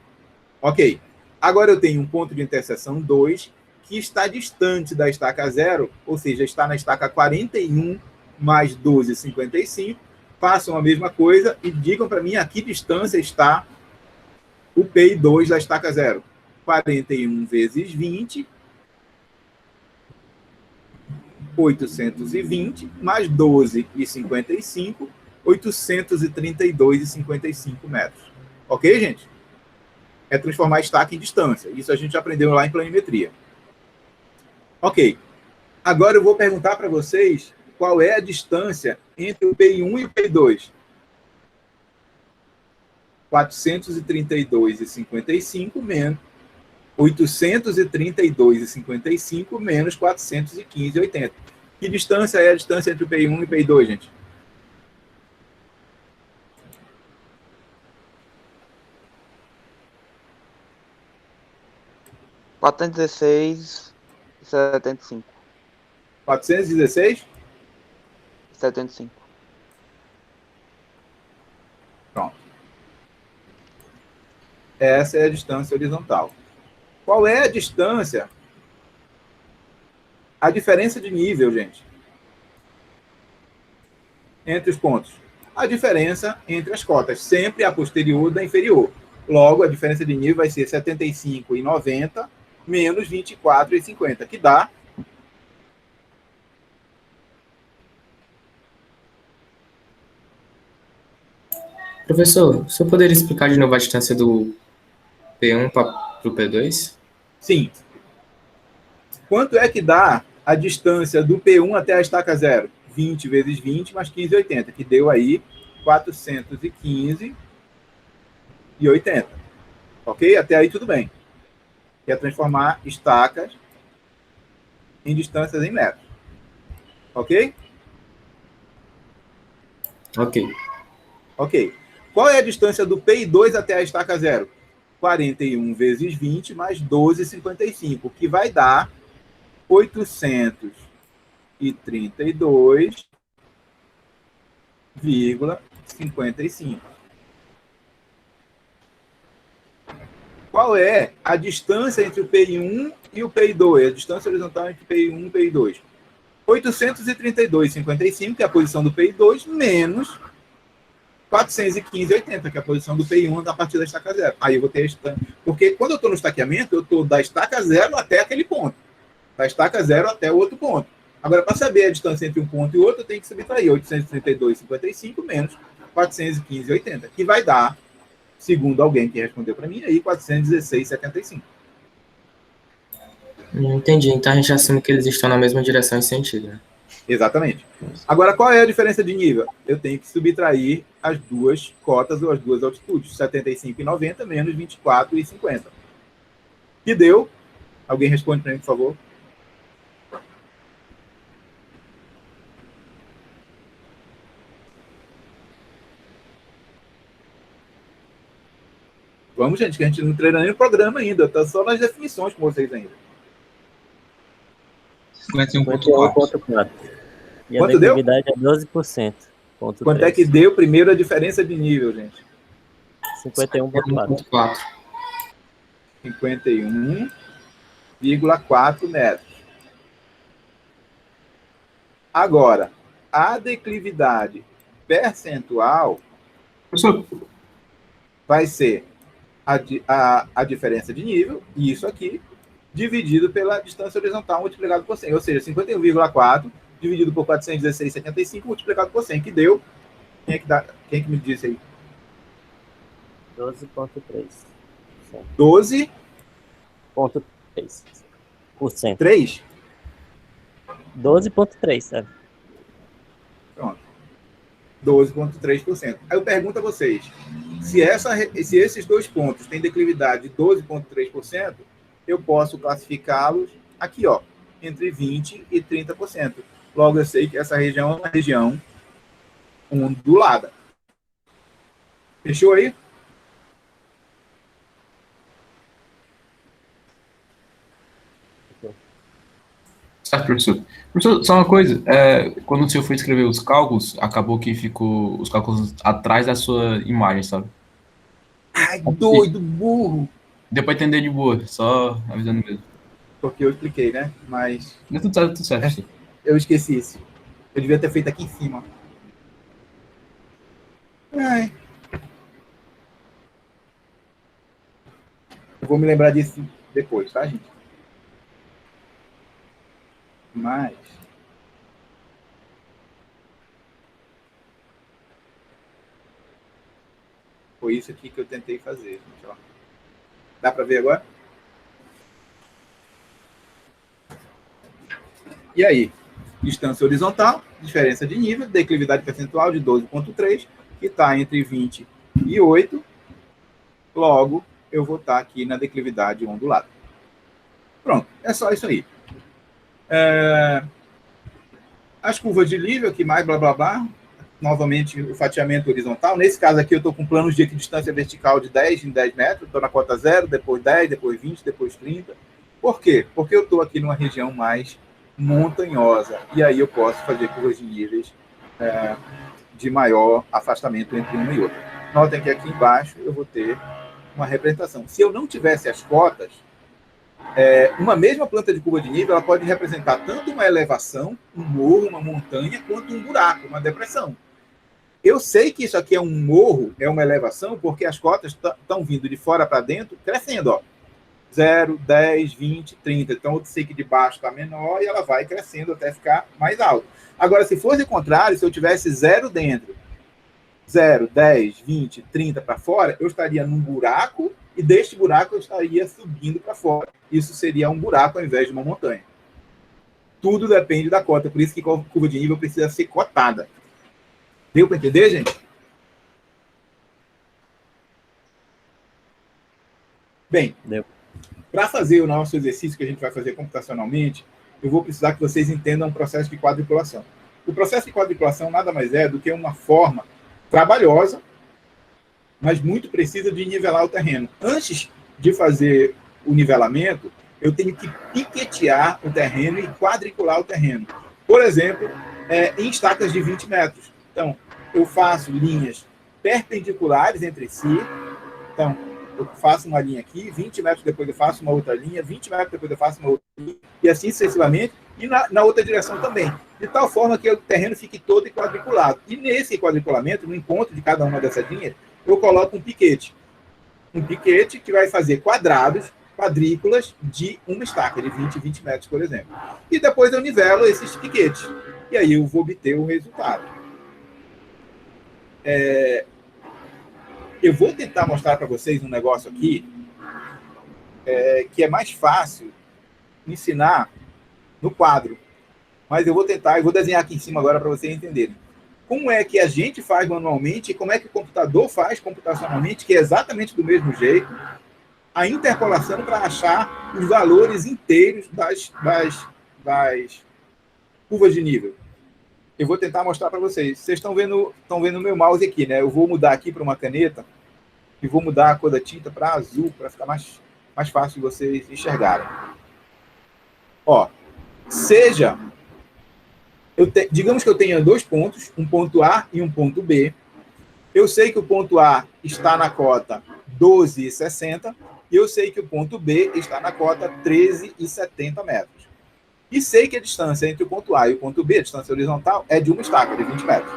Ok. Agora eu tenho um ponto de interseção 2, que está distante da estaca 0, ou seja, está na estaca 41 mais 12,55. Façam a mesma coisa e digam para mim a que distância está o PI2 da estaca 0. 41 vezes 20, 820, mais 12,55, 832,55 metros. Ok, gente? É transformar estaca em distância. Isso a gente aprendeu lá em planimetria. Ok. Agora eu vou perguntar para vocês qual é a distância entre o PI1 e o PI2. 432,55 menos 832,55 menos 415,80. Que distância é a distância entre o PI1 e o PI2, gente? R$ 416,75. 416? 75. Pronto. Essa é a distância horizontal. Qual é a distância? A diferença de nível, gente, entre os pontos. A diferença entre as cotas, sempre a posterior da inferior. Logo, a diferença de nível vai ser 75,90 menos 24,50, que dá... Professor, o senhor poderia explicar de novo a distância do P1 para o P2? Sim. Quanto é que dá a distância do P1 até a estaca zero? 20 vezes 20 mais 15,80, que deu aí 415,80. Ok? Até aí tudo bem. Que é transformar estacas em distâncias em metros. Ok? Ok. Ok. Qual é a distância do PI2 até a estaca zero? 41 vezes 20 mais 12,55, que vai dar 832,55. Qual é a distância entre o PI1 e o PI2? A distância horizontal entre o PI1 e o PI2? 832,55, que é a posição do PI2, menos 415,80, que é a posição do PI1 a partir da estaca zero. Aí eu vou ter a distância. Porque quando eu estou no estaqueamento, eu estou da estaca zero até aquele ponto. Da estaca zero até o outro ponto. Agora, para saber a distância entre um ponto e outro, eu tenho que subtrair 832,55 menos 415,80, que vai dar, segundo alguém que respondeu para mim, aí 416,75. Entendi. Então a gente assume que eles estão na mesma direção em sentido, né? Exatamente. Agora, qual é a diferença de nível? Eu tenho que subtrair as duas cotas ou as duas altitudes, 75,90 menos 24,50. Que deu? Alguém responde para mim, por favor. Vamos, gente, que a gente não treina nem no programa ainda. Está só nas definições com vocês ainda. 51,4. 51,4. E Quanto a declividade é 12%. Quanto é que deu primeiro a diferença de nível, gente? 51,4. 51,4 metros. Agora, a declividade percentual Professor, vai ser a diferença de nível, isso aqui, dividido pela distância horizontal multiplicado por 100. Ou seja, 51,4 dividido por 416,75 multiplicado por 100, que deu... Quem é que me disse aí? 12,3%. 12,3%. 3? 12,3%, sabe? Pronto. 12,3%. Aí eu pergunto a vocês, se esses dois pontos têm declividade de 12,3%, eu posso classificá-los aqui, ó, entre 20% e 30%. Logo, eu sei que essa região é uma região ondulada. Fechou aí? certo, professor. Professor, só uma coisa. Quando o senhor foi escrever os cálculos, acabou que ficou os cálculos atrás da sua imagem, sabe? Ai, doido, burro! Deu para entender de boa, só avisando mesmo. Porque eu expliquei, né? Mas Mas tudo certo, professor. eu esqueci isso. Eu devia ter feito aqui em cima. Ai. Eu vou me lembrar disso depois, tá, gente? Mas... foi isso aqui que eu tentei fazer, gente, ó. Dá para ver agora? E aí? Distância horizontal, diferença de nível, declividade percentual de 12,3, que está entre 20 e 8. Logo, eu vou estar aqui na declividade ondulada. Pronto, é só isso aí. As curvas de nível, aqui mais blá blá blá. Novamente, o fatiamento horizontal. Nesse caso aqui, eu estou com planos de distância vertical de 10 em 10 metros. Estou na cota 0, depois 10, depois 20, depois 30. Por quê? Porque eu estou aqui numa região mais montanhosa. E aí eu posso fazer curvas de níveis de maior afastamento entre uma e outra. Notem que aqui embaixo eu vou ter uma representação. Se eu não tivesse as cotas, uma mesma planta de curva de nível ela pode representar tanto uma elevação, um morro, uma montanha, quanto um buraco, uma depressão. Eu sei que isso aqui é um morro, é uma elevação, porque as cotas estão vindo de fora para dentro, crescendo, ó. 0, 10, 20, 30. Então, eu sei que de baixo está menor e ela vai crescendo até ficar mais alto. Agora, se fosse o contrário, se eu tivesse 0 dentro, 0, 10, 20, 30 para fora, eu estaria num buraco e deste buraco eu estaria subindo para fora. Isso seria um buraco ao invés de uma montanha. Tudo depende da cota, por isso que a curva de nível precisa ser cotada. Deu para entender, gente? Bem, para fazer o nosso exercício que a gente vai fazer computacionalmente, eu vou precisar que vocês entendam o processo de quadriculação. O processo de quadriculação nada mais é do que uma forma trabalhosa, mas muito precisa de nivelar o terreno. Antes de fazer o nivelamento, eu tenho que piquetear o terreno e quadricular o terreno. Por exemplo, em estacas de 20 metros. Então, eu faço linhas perpendiculares entre si. Então, eu faço uma linha aqui, 20 metros depois eu faço uma outra linha, 20 metros depois eu faço uma outra linha, e assim sucessivamente, e na outra direção também. De tal forma que o terreno fique todo quadriculado. E nesse quadriculamento, no encontro de cada uma dessas linhas, eu coloco um piquete. Um piquete que vai fazer quadrículas de uma estaca, de 20 metros, por exemplo. E depois eu nivelo esses piquetes. E aí eu vou obter o resultado. Eu vou tentar mostrar para vocês um negócio aqui que é mais fácil ensinar no quadro. Mas eu vou tentar, eu vou desenhar aqui em cima agora para vocês entenderem. Como é que a gente faz manualmente e como é que o computador faz computacionalmente, que é exatamente do mesmo jeito, a interpolação para achar os valores inteiros das curvas de nível. Eu vou tentar mostrar para vocês. Vocês estão vendo o meu mouse aqui, né? Eu vou mudar aqui para uma caneta e vou mudar a cor da tinta para azul, para ficar mais fácil de vocês enxergarem. Ó, digamos que eu tenha 2 pontos, um ponto A e um ponto B. Eu sei que o ponto A está na cota 12,60 e eu sei que o ponto B está na cota 13,70 metros. E sei que a distância entre o ponto A e o ponto B, a distância horizontal, é de uma estaca, de 20 metros.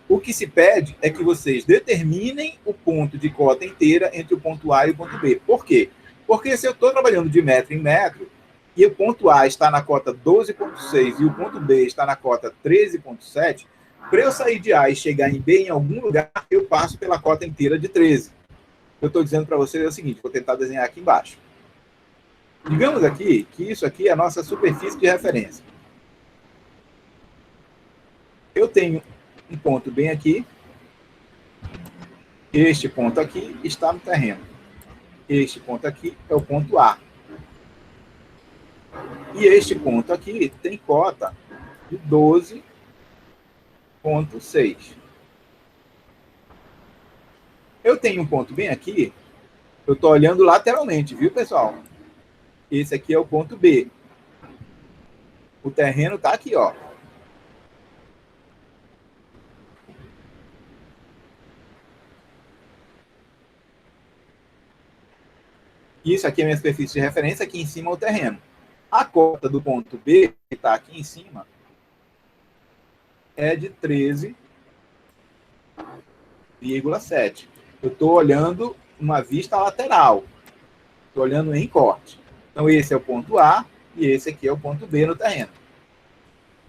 O que se pede é que vocês determinem o ponto de cota inteira entre o ponto A e o ponto B. Por quê? Porque se eu estou trabalhando de metro em metro, e o ponto A está na cota 12,6 e o ponto B está na cota 13,7, para eu sair de A e chegar em B em algum lugar, eu passo pela cota inteira de 13. Eu estou dizendo para vocês o seguinte, vou tentar desenhar aqui embaixo. Digamos aqui que isso aqui é a nossa superfície de referência. Eu tenho um ponto bem aqui. Este ponto aqui está no terreno. Este ponto aqui é o ponto A. E este ponto aqui tem cota de 12,6. Eu tenho um ponto bem aqui. Eu estou olhando lateralmente, viu, pessoal? Esse aqui é o ponto B. O terreno está aqui, ó. Isso aqui é a minha superfície de referência, aqui em cima é o terreno. A cota do ponto B, que está aqui em cima, é de 13,7. Eu estou olhando uma vista lateral. Estou olhando em corte. Então, esse é o ponto A e esse aqui é o ponto B no terreno.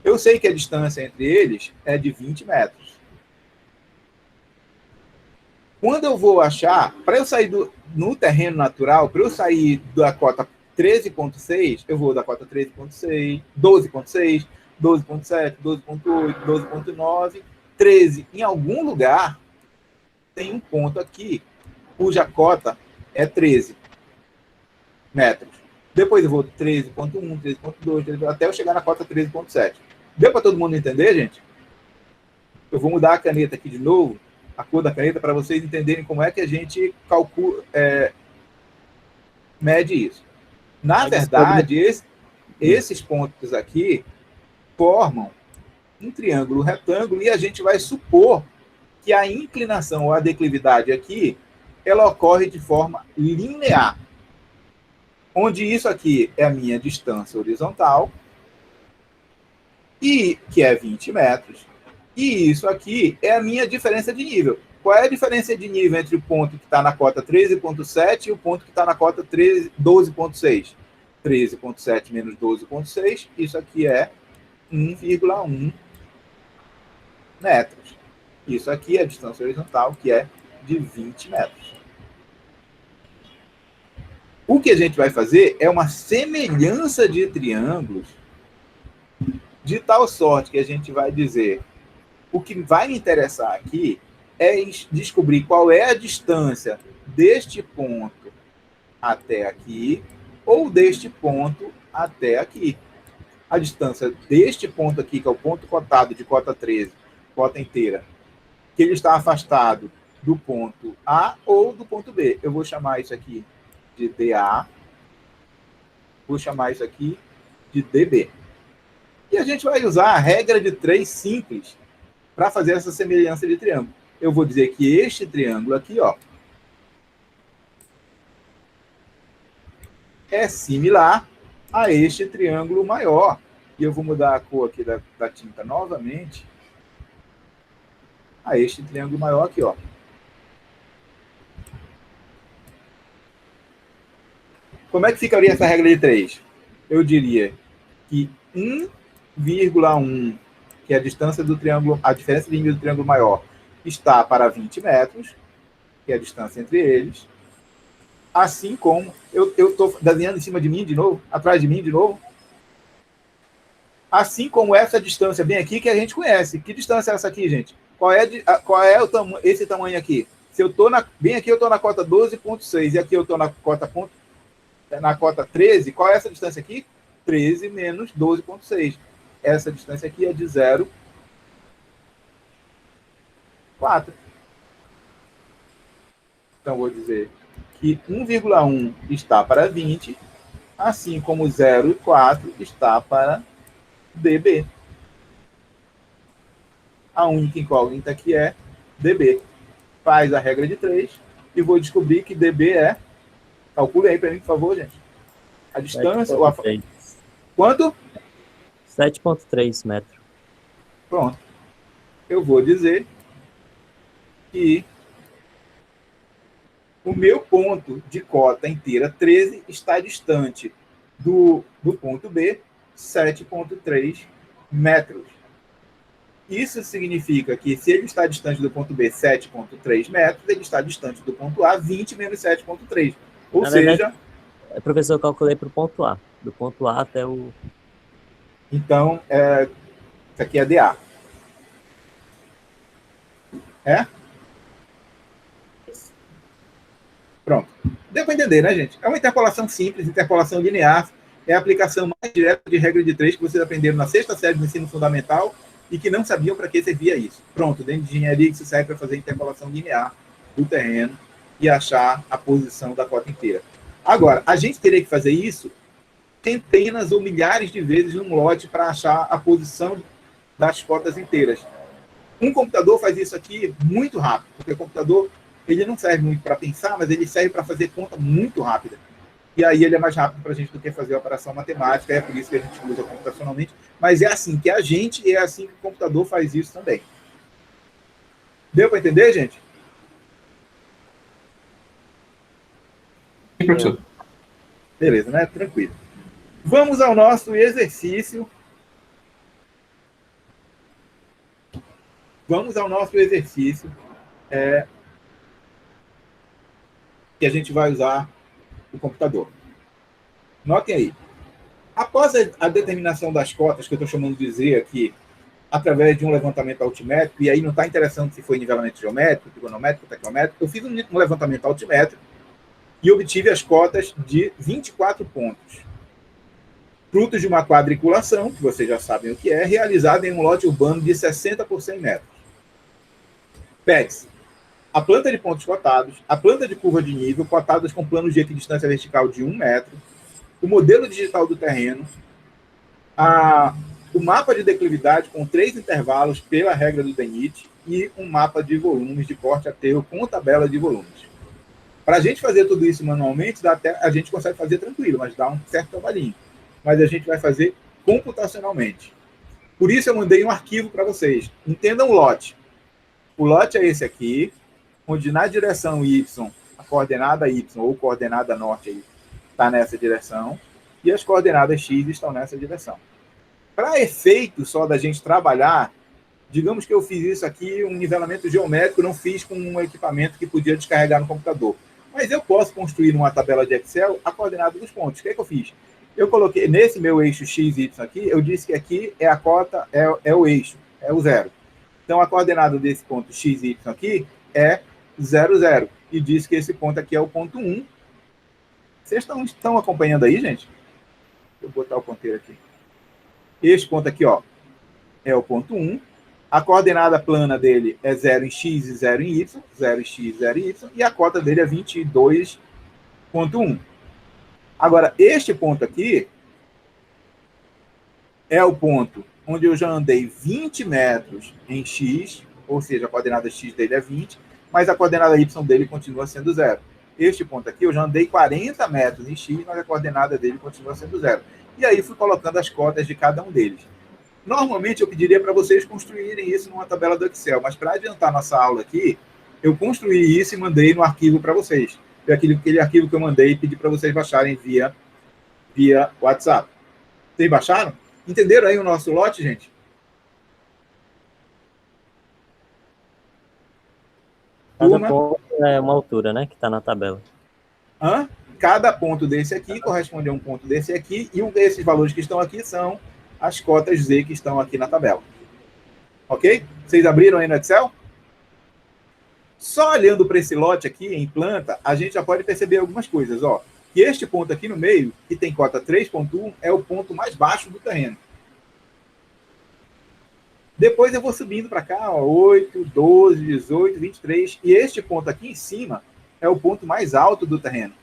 Eu sei que a distância entre eles é de 20 metros. Quando eu vou achar, para eu sair no terreno natural, para eu sair da cota 13,6, eu vou da cota 13,6, 12,6, 12,7, 12,8, 12,9, 13. Em algum lugar, tem um ponto aqui, cuja cota é 13 metros. Depois eu vou 13,1, 13,2, até eu chegar na cota 13,7. Deu para todo mundo entender, gente? Eu vou mudar a caneta aqui de novo, a cor da caneta, para vocês entenderem como é que a gente calcula, mede isso. Na verdade, esses pontos aqui formam um triângulo retângulo e a gente vai supor que a inclinação ou a declividade aqui, ela ocorre de forma linear. Onde isso aqui é a minha distância horizontal, e que é 20 metros, e isso aqui é a minha diferença de nível. Qual é a diferença de nível entre o ponto que está na cota 13,7 e o ponto que está na cota 12,6? 13,7 menos 12,6, isso aqui é 1,1 metros. Isso aqui é a distância horizontal, que é de 20 metros. O que a gente vai fazer é uma semelhança de triângulos, de tal sorte que a gente vai dizer, o que vai me interessar aqui é descobrir qual é a distância deste ponto até aqui, ou deste ponto até aqui. A distância deste ponto aqui, que é o ponto cotado de cota 13, cota inteira, que ele está afastado do ponto A ou do ponto B. Eu vou chamar isso aqui de DA, vou chamar isso aqui de DB. E a gente vai usar a regra de 3 simples para fazer essa semelhança de triângulo. Eu vou dizer que este triângulo aqui, ó, é similar a este triângulo maior. E eu vou mudar a cor aqui da tinta novamente a este triângulo maior aqui, ó. Como é que ficaria essa regra de 3? Eu diria que 1,1, que é a distância do triângulo, a diferença de nível do triângulo maior, está para 20 metros, que é a distância entre eles. Assim como eu estou desenhando em cima de mim de novo, atrás de mim de novo. Assim como essa distância bem aqui que a gente conhece. Que distância é essa aqui, gente? Qual é esse tamanho aqui? Se eu estou bem aqui, eu estou na cota 12,6 e aqui eu estou na cota 13, qual é essa distância aqui? 13 menos 12,6. Essa distância aqui é de 0,4. Então, vou dizer que 1,1 está para 20, assim como 0,4 está para dB. A única incógnita aqui é dB. Faz a regra de 3 e vou descobrir que dB é... Calcule aí para mim, por favor, gente. A distância... Quanto? 7,3 metros. Pronto. Eu vou dizer que o meu ponto de cota inteira 13 está distante do ponto B 7,3 metros. Isso significa que se ele está distante do ponto B 7,3 metros, ele está distante do ponto A 20 menos 7,3. Ou seja... Professor, eu calculei para o ponto A. Do ponto A até o... Então, isso aqui é DA. É? Pronto. Deu para entender, né, gente? É uma interpolação simples, interpolação linear. É a aplicação mais direta de regra de 3 que vocês aprenderam na 6ª série do ensino fundamental e que não sabiam para que servia isso. Pronto, dentro de engenharia isso serve para fazer interpolação linear do terreno e achar a posição da cota inteira. Agora, a gente teria que fazer isso centenas ou milhares de vezes num lote para achar a posição das cotas inteiras. Um computador faz isso aqui muito rápido, porque o computador ele não serve muito para pensar, mas ele serve para fazer conta muito rápida. E aí ele é mais rápido para a gente do que fazer a operação matemática, é por isso que a gente usa computacionalmente. Mas é assim que a gente, é assim que o computador faz isso também. Deu para entender, gente? Sim, professor. Beleza, né? Tranquilo. Vamos ao nosso exercício. Vamos ao nosso exercício que a gente vai usar o computador. Notem aí. Após a determinação das cotas, que eu estou chamando de Z aqui, através de um levantamento altimétrico, e aí não está interessando se foi nivelamento geométrico, trigonométrico, tecnométrico, eu fiz um levantamento altimétrico e obtive as cotas de 24 pontos. Frutos de uma quadriculação, que vocês já sabem o que é, realizada em um lote urbano de 60 por 100 metros. Pede-se a planta de pontos cotados, a planta de curva de nível, cotadas com plano de equidistância vertical de 1 metro, o modelo digital do terreno, o mapa de declividade com 3 intervalos pela regra do DENIT e um mapa de volumes de corte aterro com tabela de volumes. Para a gente fazer tudo isso manualmente, a gente consegue fazer tranquilo, mas dá um certo trabalhinho. Mas a gente vai fazer computacionalmente. Por isso eu mandei um arquivo para vocês. Entendam o lote. O lote é esse aqui, onde na direção Y, a coordenada Y ou coordenada norte está nessa direção, e as coordenadas X estão nessa direção. Para efeito só da gente trabalhar, digamos que eu fiz isso aqui, um nivelamento geométrico, não fiz com um equipamento que podia descarregar no computador. Mas eu posso construir numa tabela de Excel a coordenada dos pontos. O que é que eu fiz? Eu coloquei nesse meu eixo XY aqui, eu disse que aqui é a cota, é o eixo, é o 0. Então, a coordenada desse ponto XY aqui é 0, 0. E disse que esse ponto aqui é o ponto 1. Vocês estão acompanhando aí, gente? Vou botar o ponteiro aqui. Este ponto aqui, ó, é o ponto 1. A coordenada plana dele é 0 em x e 0 em y, 0 em x, 0 em y, e a cota dele é 22,1. Agora, este ponto aqui é o ponto onde eu já andei 20 metros em x, ou seja, a coordenada x dele é 20, mas a coordenada y dele continua sendo 0. Este ponto aqui eu já andei 40 metros em x, mas a coordenada dele continua sendo 0. E aí fui colocando as cotas de cada um deles. Normalmente eu pediria para vocês construírem isso numa tabela do Excel, mas para adiantar nossa aula aqui, eu construí isso e mandei no arquivo para vocês. Aquele arquivo que eu mandei e pedi para vocês baixarem via WhatsApp. Vocês baixaram? Entenderam aí o nosso lote, gente? Cada ponto é uma altura, né? Que está na tabela. Cada ponto desse aqui corresponde a um ponto desse aqui, e um desses valores que estão aqui são as cotas Z que estão aqui na tabela. Ok? Vocês abriram aí no Excel? Só olhando para esse lote aqui em planta, a gente já pode perceber algumas coisas. Ó, que este ponto aqui no meio, que tem cota 3,1, é o ponto mais baixo do terreno. Depois eu vou subindo para cá, ó, 8, 12, 18, 23. E este ponto aqui em cima é o ponto mais alto do terreno.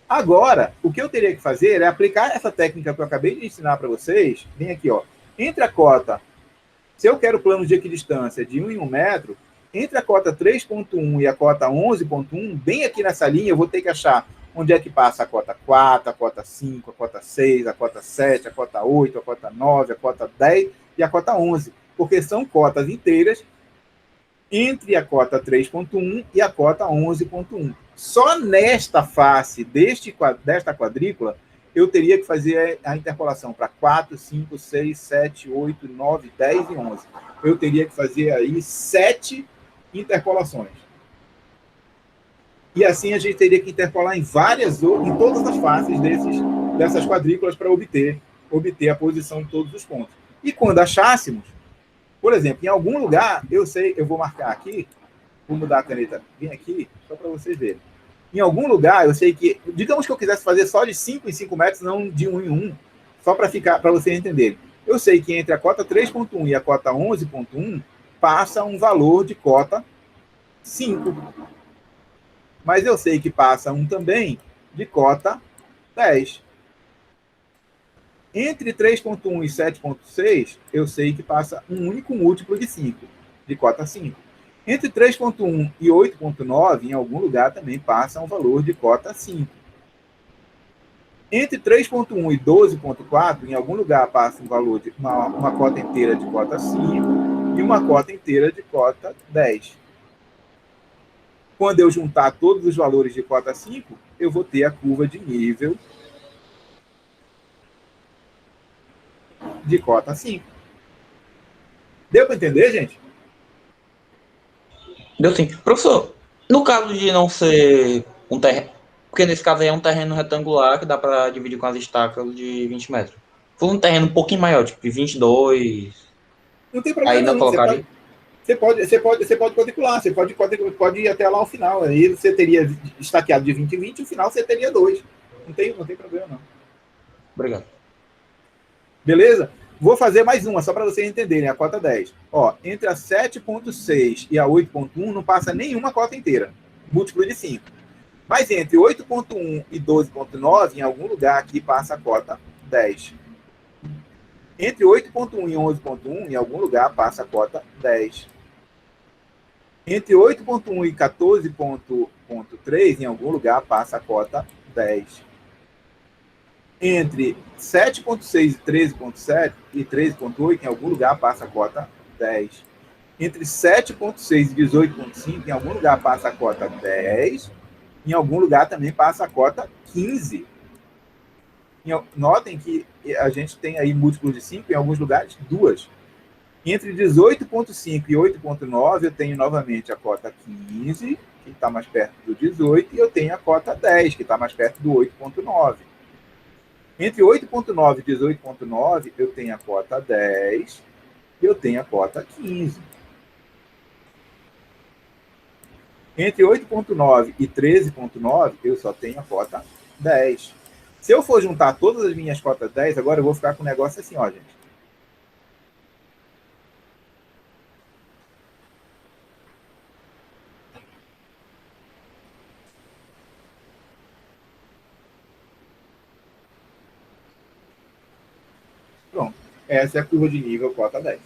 Agora, o que eu teria que fazer é aplicar essa técnica que eu acabei de ensinar para vocês. Vem aqui, ó. Entre a cota, se eu quero plano de equidistância de 1 em 1 metro, entre a cota 3,1 e a cota 11,1, bem aqui nessa linha, eu vou ter que achar onde é que passa a cota 4, a cota 5, a cota 6, a cota 7, a cota 8, a cota 9, a cota 10 e a cota 11. Porque são cotas inteiras entre a cota 3,1 e a cota 11,1. Só nesta face desta quadrícula, eu teria que fazer a interpolação para 4, 5, 6, 7, 8, 9, 10 e 11. Eu teria que fazer aí 7 interpolações. E assim a gente teria que interpolar em todas as faces dessas quadrículas para obter a posição de todos os pontos. E quando achássemos, por exemplo, em algum lugar, eu vou marcar aqui, vou mudar a caneta, vem aqui, só para vocês verem. Em algum lugar, eu sei que, digamos que eu quisesse fazer só de 5 em 5 metros, não de 1 em 1, só para vocês entenderem. Eu sei que entre a cota 3,1 e a cota 11,1, passa um valor de cota 5. Mas eu sei que passa um também de cota 10. Entre 3,1 e 7,6, eu sei que passa um único múltiplo de 5, de cota 5. Entre 3,1 e 8,9, em algum lugar também passa um valor de cota 5. Entre 3,1 e 12,4, em algum lugar passa um valor de uma cota inteira de cota 5 e uma cota inteira de cota 10. Quando eu juntar todos os valores de cota 5, eu vou ter a curva de nível de cota 5. Deu para entender, gente? Deu sim. Professor, no caso de não ser um terreno, porque nesse caso aí é um terreno retangular que dá para dividir com as estacas de 20 metros. For um terreno um pouquinho maior, tipo de 22. Não tem problema. Aí não colocaria. Você pode quadricular, você pode ir até lá ao final. Aí você teria estaqueado de 20 em 20, e no final você teria 2. Não tem problema, não. Obrigado. Beleza? Vou fazer mais uma, só para vocês entenderem, a cota 10. Ó, entre a 7,6 e a 8,1 não passa nenhuma cota inteira. Múltiplo de 5. Mas entre 8,1 e 12,9, em algum lugar aqui passa a cota 10. Entre 8,1 e 11,1, em algum lugar passa a cota 10. Entre 8,1 e 14,3, em algum lugar passa a cota 10. Entre 7,6 e 13,7 e 13,8, em algum lugar passa a cota 10. Entre 7,6 e 18,5, em algum lugar passa a cota 10. Em algum lugar também passa a cota 15. Notem que a gente tem aí múltiplos de 5, em alguns lugares, 2. Entre 18,5 e 8,9, eu tenho novamente a cota 15, que está mais perto do 18, e eu tenho a cota 10, que está mais perto do 8,9. Entre 8,9 e 18,9, eu tenho a cota 10 e eu tenho a cota 15. Entre 8,9 e 13,9, eu só tenho a cota 10. Se eu for juntar todas as minhas cotas 10, agora eu vou ficar com um negócio assim, ó, gente. Pronto. Essa é a curva de nível cota 10.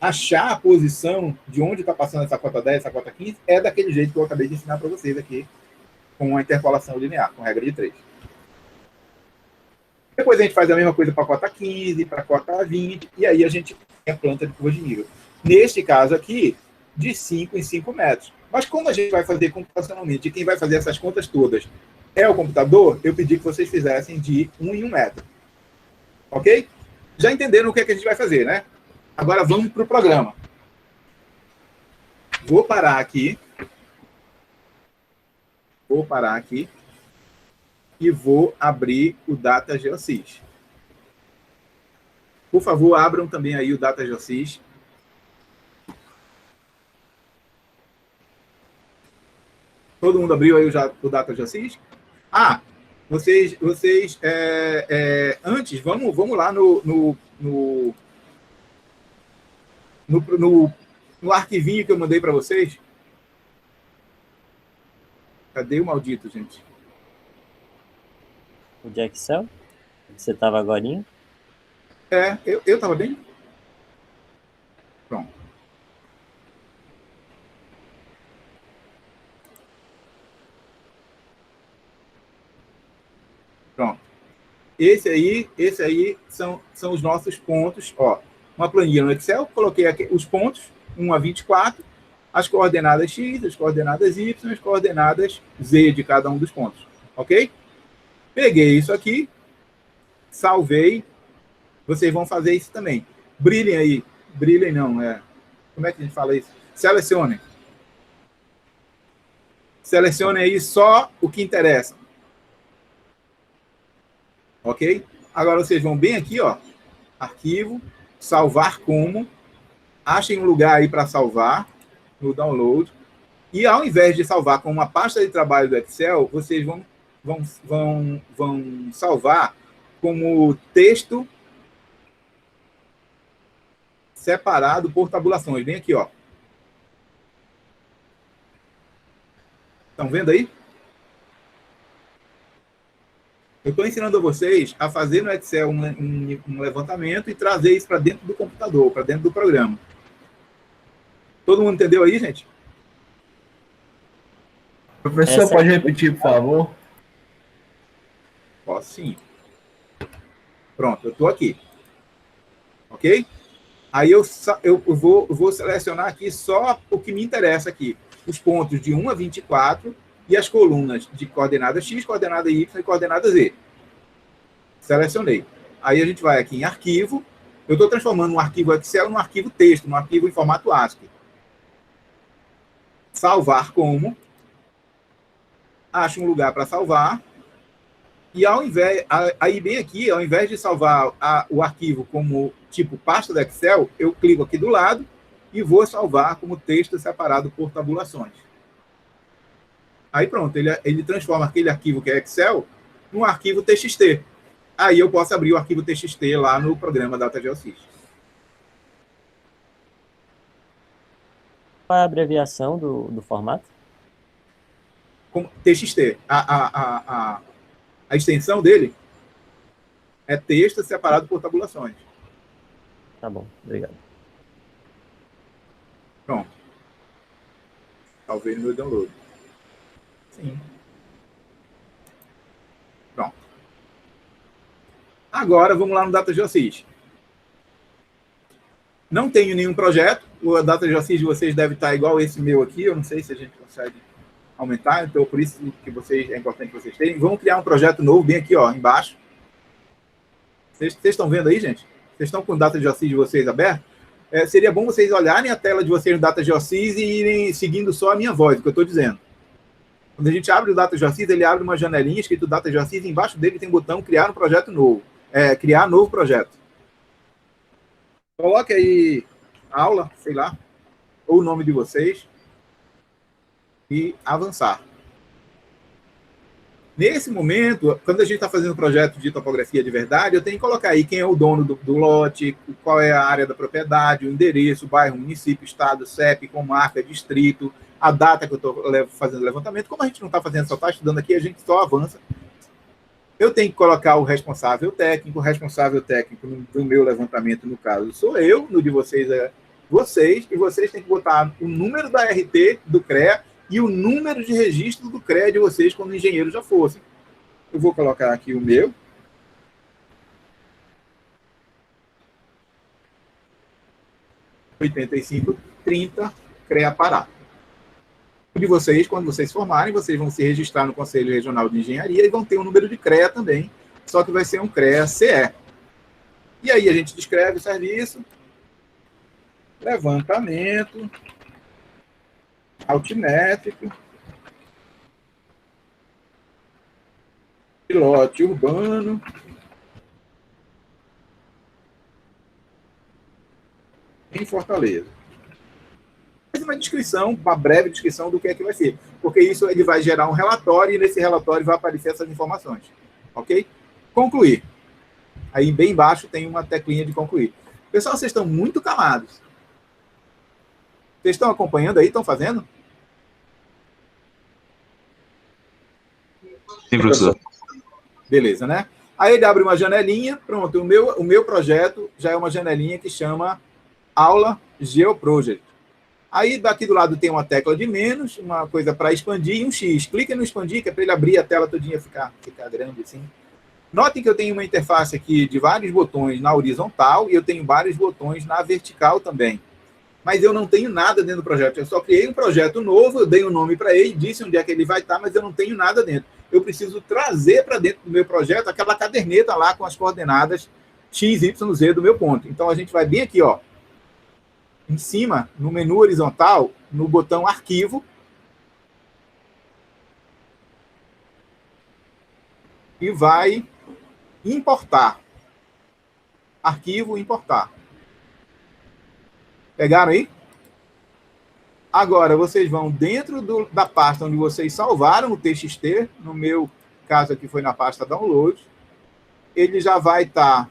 Achar a posição de onde está passando essa cota 10, essa cota 15, é daquele jeito que eu acabei de ensinar para vocês aqui, com a interpolação linear, com regra de 3. Depois a gente faz a mesma coisa para a cota 15, para a cota 20, e aí a gente tem a planta de curva de nível. Neste caso aqui, de 5 em 5 metros. Mas como a gente vai fazer computacionalmente, e quem vai fazer essas contas todas é o computador, eu pedi que vocês fizessem de 1 em 1 metro. Ok? Já entenderam o que é que a gente vai fazer, né? Agora vamos para o programa. Vou parar aqui. E vou abrir o Data Geosys. Por favor, abram também aí o Data Geosys. Todo mundo abriu aí o Data Geosys? Ah, vocês antes, vamos lá no arquivinho que eu mandei para vocês. Cadê o maldito, gente? O de Excel? Você estava agorinha? Eu estava bem? Pronto. Pronto. Esse aí são os nossos pontos. Ó, uma planilha no Excel, coloquei aqui os pontos, 1 a 24, as coordenadas X, as coordenadas Y, as coordenadas Z de cada um dos pontos. Ok? Peguei isso aqui, salvei. Vocês vão fazer isso também. Brilhem aí. Brilhem não, como é que a gente fala isso? Selecionem. Selecionem aí só o que interessa. Ok? Agora vocês vão bem aqui, ó. Arquivo, salvar como. Achem um lugar aí para salvar no download. E ao invés de salvar com uma pasta de trabalho do Excel, vocês vão salvar como texto separado por tabulações. Bem aqui, ó. Estão vendo aí? Eu estou ensinando a vocês a fazer no Excel um levantamento e trazer isso para dentro do computador, para dentro do programa. Todo mundo entendeu aí, gente? Professor, pode repetir, por favor? Posso sim. Pronto, eu estou aqui. Ok? Aí eu vou selecionar aqui só o que me interessa aqui. Os pontos de 1 a 24 e as colunas de coordenada X, coordenada Y e coordenada Z. Selecionei. Aí a gente vai aqui em arquivo. Eu estou transformando um arquivo Excel num arquivo texto, num arquivo em formato ASCII. Salvar como. Acho um lugar para salvar. E aí bem aqui, ao invés de salvar o arquivo como tipo pasta do Excel, eu clico aqui do lado e vou salvar como texto separado por tabulações. Aí pronto, ele transforma aquele arquivo que é Excel num arquivo TXT. Aí eu posso abrir o arquivo TXT lá no programa Data Geosys. Qual é a abreviação do formato? como TXT. A extensão dele é texto separado por tabulações. Tá bom, obrigado. Pronto. Talvez no meu download. Sim. Pronto. Agora, vamos lá no DataGeoSys. Não tenho nenhum projeto. O DataGeoSys de vocês deve estar igual esse meu aqui. Eu não sei se a gente consegue aumentar. Então, por isso que é importante que vocês tenham. Vamos criar um projeto novo bem aqui, ó, embaixo. Vocês estão vendo aí, gente? Vocês estão com o DataGeoSys de vocês aberto? Seria bom vocês olharem a tela de vocês no DataGeoSys e irem seguindo só a minha voz, o que eu estou dizendo. Quando a gente abre o DataGeoSys, ele abre uma janelinha escrito DataGeoSys e embaixo dele tem um botão criar um projeto novo. Criar novo projeto. Coloque aí aula, sei lá, ou o nome de vocês e avançar. Nesse momento, quando a gente está fazendo um projeto de topografia de verdade, eu tenho que colocar aí quem é o dono do lote, qual é a área da propriedade, o endereço, o bairro, município, estado, CEP, comarca, distrito, a data que eu estou fazendo o levantamento. Como a gente não está fazendo, só está estudando aqui, a gente só avança. Eu tenho que colocar o responsável técnico do meu levantamento, no caso, sou eu, no de vocês é vocês, e vocês têm que botar o número da RT do CREA e o número de registro do CREA de vocês quando o engenheiro já fosse. Eu vou colocar aqui o meu. (8530) CREA Pará. O de vocês, quando vocês formarem, vocês vão se registrar no Conselho Regional de Engenharia e vão ter um número de CREA também, só que vai ser um CREA-CE. E aí a gente descreve o serviço, levantamento, altimétrico, pilote urbano, em Fortaleza. Faz uma descrição, uma breve descrição do que é que vai ser, porque isso ele vai gerar um relatório e nesse relatório vai aparecer essas informações, ok? Concluir. Aí bem embaixo tem uma teclinha de concluir. Pessoal, vocês estão muito calados. Vocês estão acompanhando aí? Estão fazendo? Sim, professor. Beleza, né? Aí ele abre uma janelinha, pronto, o meu projeto já é uma janelinha que chama Aula GeoProject. Aí daqui do lado tem uma tecla de menos, uma coisa para expandir e um X. Clica no expandir, que é para ele abrir a tela todinha, ficar grande assim. Notem que eu tenho uma interface aqui de vários botões na horizontal e eu tenho vários botões na vertical também. Mas eu não tenho nada dentro do projeto. Eu só criei um projeto novo, eu dei um nome para ele, disse onde é que ele vai estar, mas eu não tenho nada dentro. Eu preciso trazer para dentro do meu projeto aquela caderneta lá com as coordenadas X, Y, Z do meu ponto. Então, a gente vai bem aqui, ó, em cima, no menu horizontal, no botão Arquivo. E vai importar. Arquivo, importar. Pegaram aí? Agora, vocês vão dentro da pasta onde vocês salvaram o TXT. No meu caso aqui foi na pasta Download. Ele já vai estar...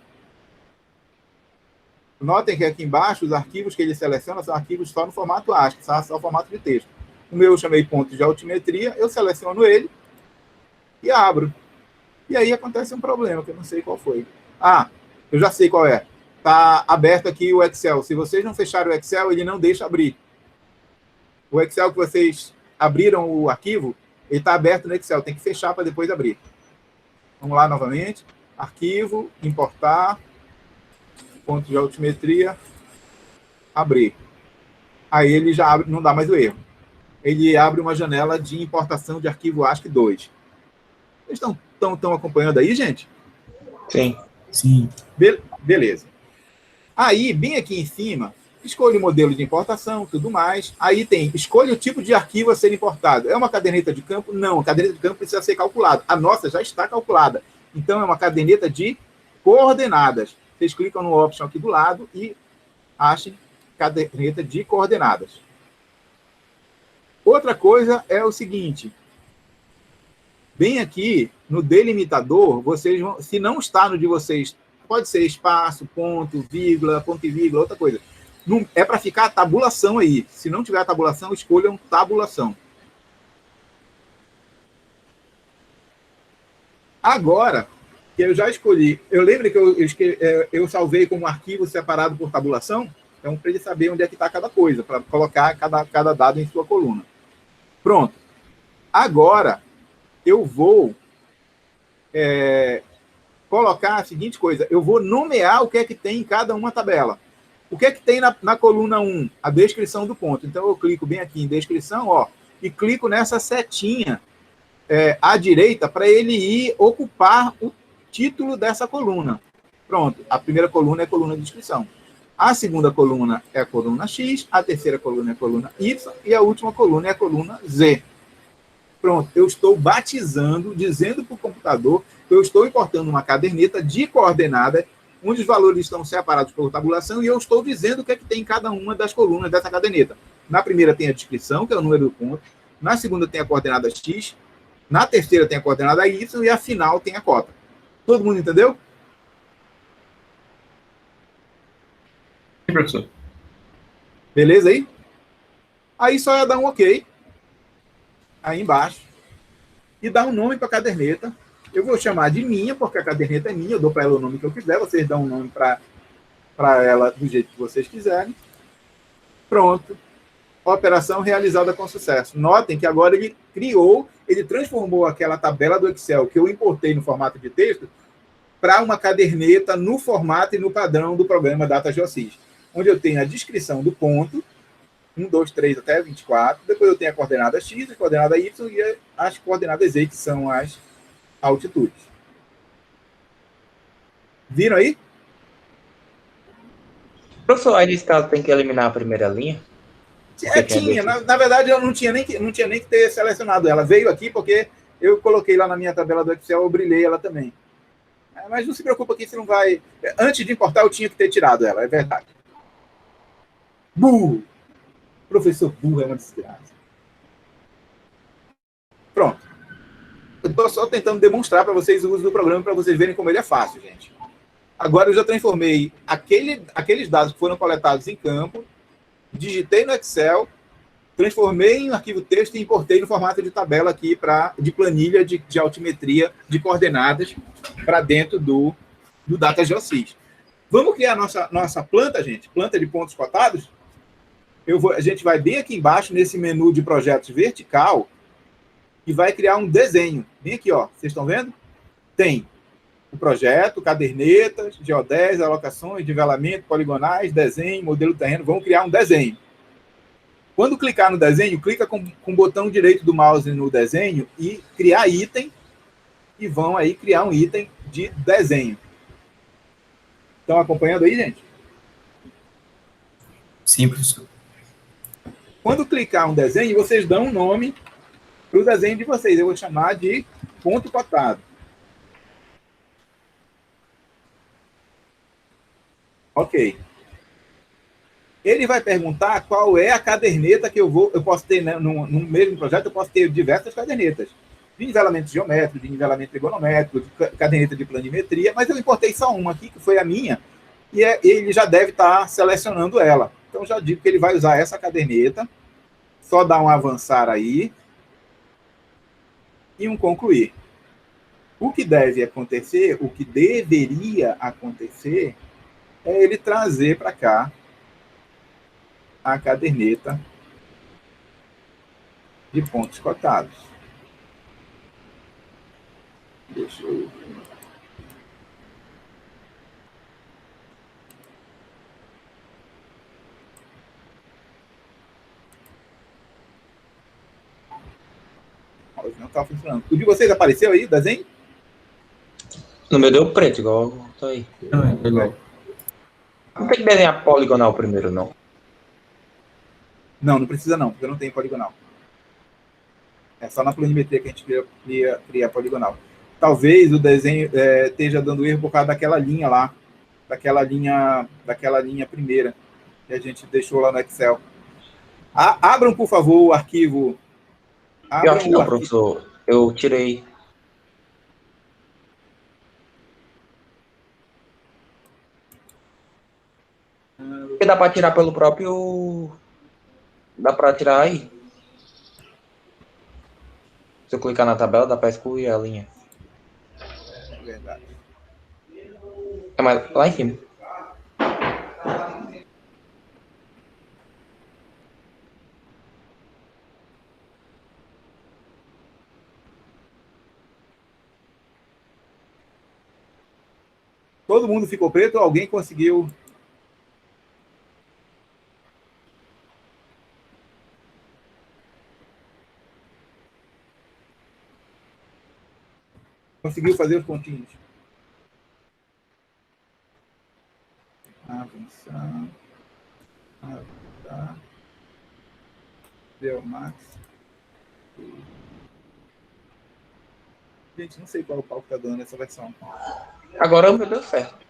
Notem que aqui embaixo os arquivos que ele seleciona são arquivos só no formato ASCII, só no formato de texto. O meu eu chamei ponto de altimetria, eu seleciono ele e abro. E aí acontece um problema, que eu não sei qual foi. Ah, eu já sei qual é. Está aberto aqui o Excel. Se vocês não fecharem o Excel, ele não deixa abrir. O Excel que vocês abriram o arquivo, ele está aberto no Excel. Tem que fechar para depois abrir. Vamos lá novamente. Arquivo, importar, ponto de altimetria, abrir. Aí ele já abre, não dá mais o erro. Ele abre uma janela de importação de arquivo ASCII 2. Vocês estão acompanhando aí, gente? Sim. Sim. Beleza. Aí, bem aqui em cima, escolha o modelo de importação, tudo mais. Aí tem, escolha o tipo de arquivo a ser importado. É uma caderneta de campo? Não, a caderneta de campo precisa ser calculada. A nossa já está calculada. Então, é uma caderneta de coordenadas. Vocês clicam no option aqui do lado e achem caderneta de coordenadas. Outra coisa é o seguinte. Bem aqui, no delimitador, vocês vão, se não está no de vocês, pode ser espaço, ponto e vírgula, outra coisa. Não, é para ficar a tabulação aí. Se não tiver a tabulação, escolham tabulação. Agora que eu já escolhi, eu lembro que eu salvei como arquivo separado por tabulação, então para ele saber onde é que está cada coisa, para colocar cada dado em sua coluna. Pronto. Agora eu vou colocar a seguinte coisa, eu vou nomear o que é que tem em cada uma tabela. O que é que tem na coluna 1? A descrição do ponto. Então, eu clico bem aqui em descrição, ó, e clico nessa setinha à direita para ele ir ocupar o título dessa coluna. Pronto. A primeira coluna é a coluna de descrição. A segunda coluna é a coluna X, a terceira coluna é a coluna Y e a última coluna é a coluna Z. Pronto. Eu estou batizando, dizendo para o computador que eu estou importando uma caderneta de coordenada onde os valores estão separados por tabulação, e eu estou dizendo o que é que tem em cada uma das colunas dessa caderneta. Na primeira tem a descrição, que é o número do ponto. Na segunda tem a coordenada X. Na terceira tem a coordenada Y. E a final tem a cota. Todo mundo entendeu? Sim, professor. Beleza aí? Aí só ia dar um OK. Aí embaixo. E dar um nome para a caderneta. Eu vou chamar de minha, porque a caderneta é minha, eu dou para ela o nome que eu quiser, vocês dão um nome para ela do jeito que vocês quiserem. Pronto. Operação realizada com sucesso. Notem que agora ele transformou aquela tabela do Excel que eu importei no formato de texto para uma caderneta no formato e no padrão do programa DataGeoSys, onde eu tenho a descrição do ponto, 1, 2, 3 até 24, depois eu tenho a coordenada X, a coordenada Y e as coordenadas Z, que são as altitudes. Viram aí? Professor, aí nesse caso tem que eliminar a primeira linha? Tinha. Na verdade, eu não tinha nem que ter selecionado ela. Veio aqui porque eu coloquei lá na minha tabela do Excel, eu brilhei ela também. Mas não se preocupa que você não vai... Antes de importar, eu tinha que ter tirado ela, é verdade. Burro! Professor burro é uma desgraça. Pronto. Eu estou só tentando demonstrar para vocês o uso do programa, para vocês verem como ele é fácil, gente. Agora eu já transformei aqueles dados que foram coletados em campo, digitei no Excel, transformei em arquivo texto e importei no formato de tabela aqui de planilha de altimetria de coordenadas para dentro do DataGeoSys. Vamos criar nossa planta, gente? Planta de pontos cotados? A gente vai bem aqui embaixo, nesse menu de projetos vertical, e vai criar um desenho. Bem aqui, ó. Vocês estão vendo? Tem o projeto, cadernetas, geodésias, alocações, nivelamento, poligonais, desenho, modelo terreno. Vamos criar um desenho. Quando clicar no desenho, clica com o botão direito do mouse no desenho e criar item. E vão aí criar um item de desenho. Estão acompanhando aí, gente? Sim, professor. Quando clicar um desenho, vocês dão um nome para o desenho de vocês. Eu vou chamar de ponto cotado. Ok. Ele vai perguntar qual é a caderneta que eu posso ter, né, no mesmo projeto, eu posso ter diversas cadernetas. De nivelamento geométrico, de nivelamento trigonométrico, de caderneta de planimetria, mas eu importei só uma aqui, que foi a minha, e ele já deve estar selecionando ela. Então, já digo que ele vai usar essa caderneta, só dar um avançar aí, e um concluir. O que deve acontecer, o que deveria acontecer, é ele trazer para cá a caderneta de pontos cotados. Deixa eu... Não está funcionando. O de vocês apareceu aí, o desenho? No meu deu preto, igual tá aí. Legal. Não tem que desenhar poligonal primeiro, não. Não precisa não, porque eu não tenho poligonal. É só na planimetria que a gente cria poligonal. Talvez o desenho esteja dando erro por causa daquela linha lá, daquela linha primeira que a gente deixou lá no Excel. Abram, por favor, o arquivo. Eu acho que não, professor. Eu tirei. Porque dá para tirar pelo próprio... Dá para tirar aí. Se eu clicar na tabela, dá para excluir a linha. verdade. É mais lá em cima. Todo mundo ficou preto ou alguém conseguiu? Conseguiu fazer os pontinhos? Avançar. Avançar. Deu Max. Gente, não sei qual o palco está dando essa versão. Agora o meu deu certo.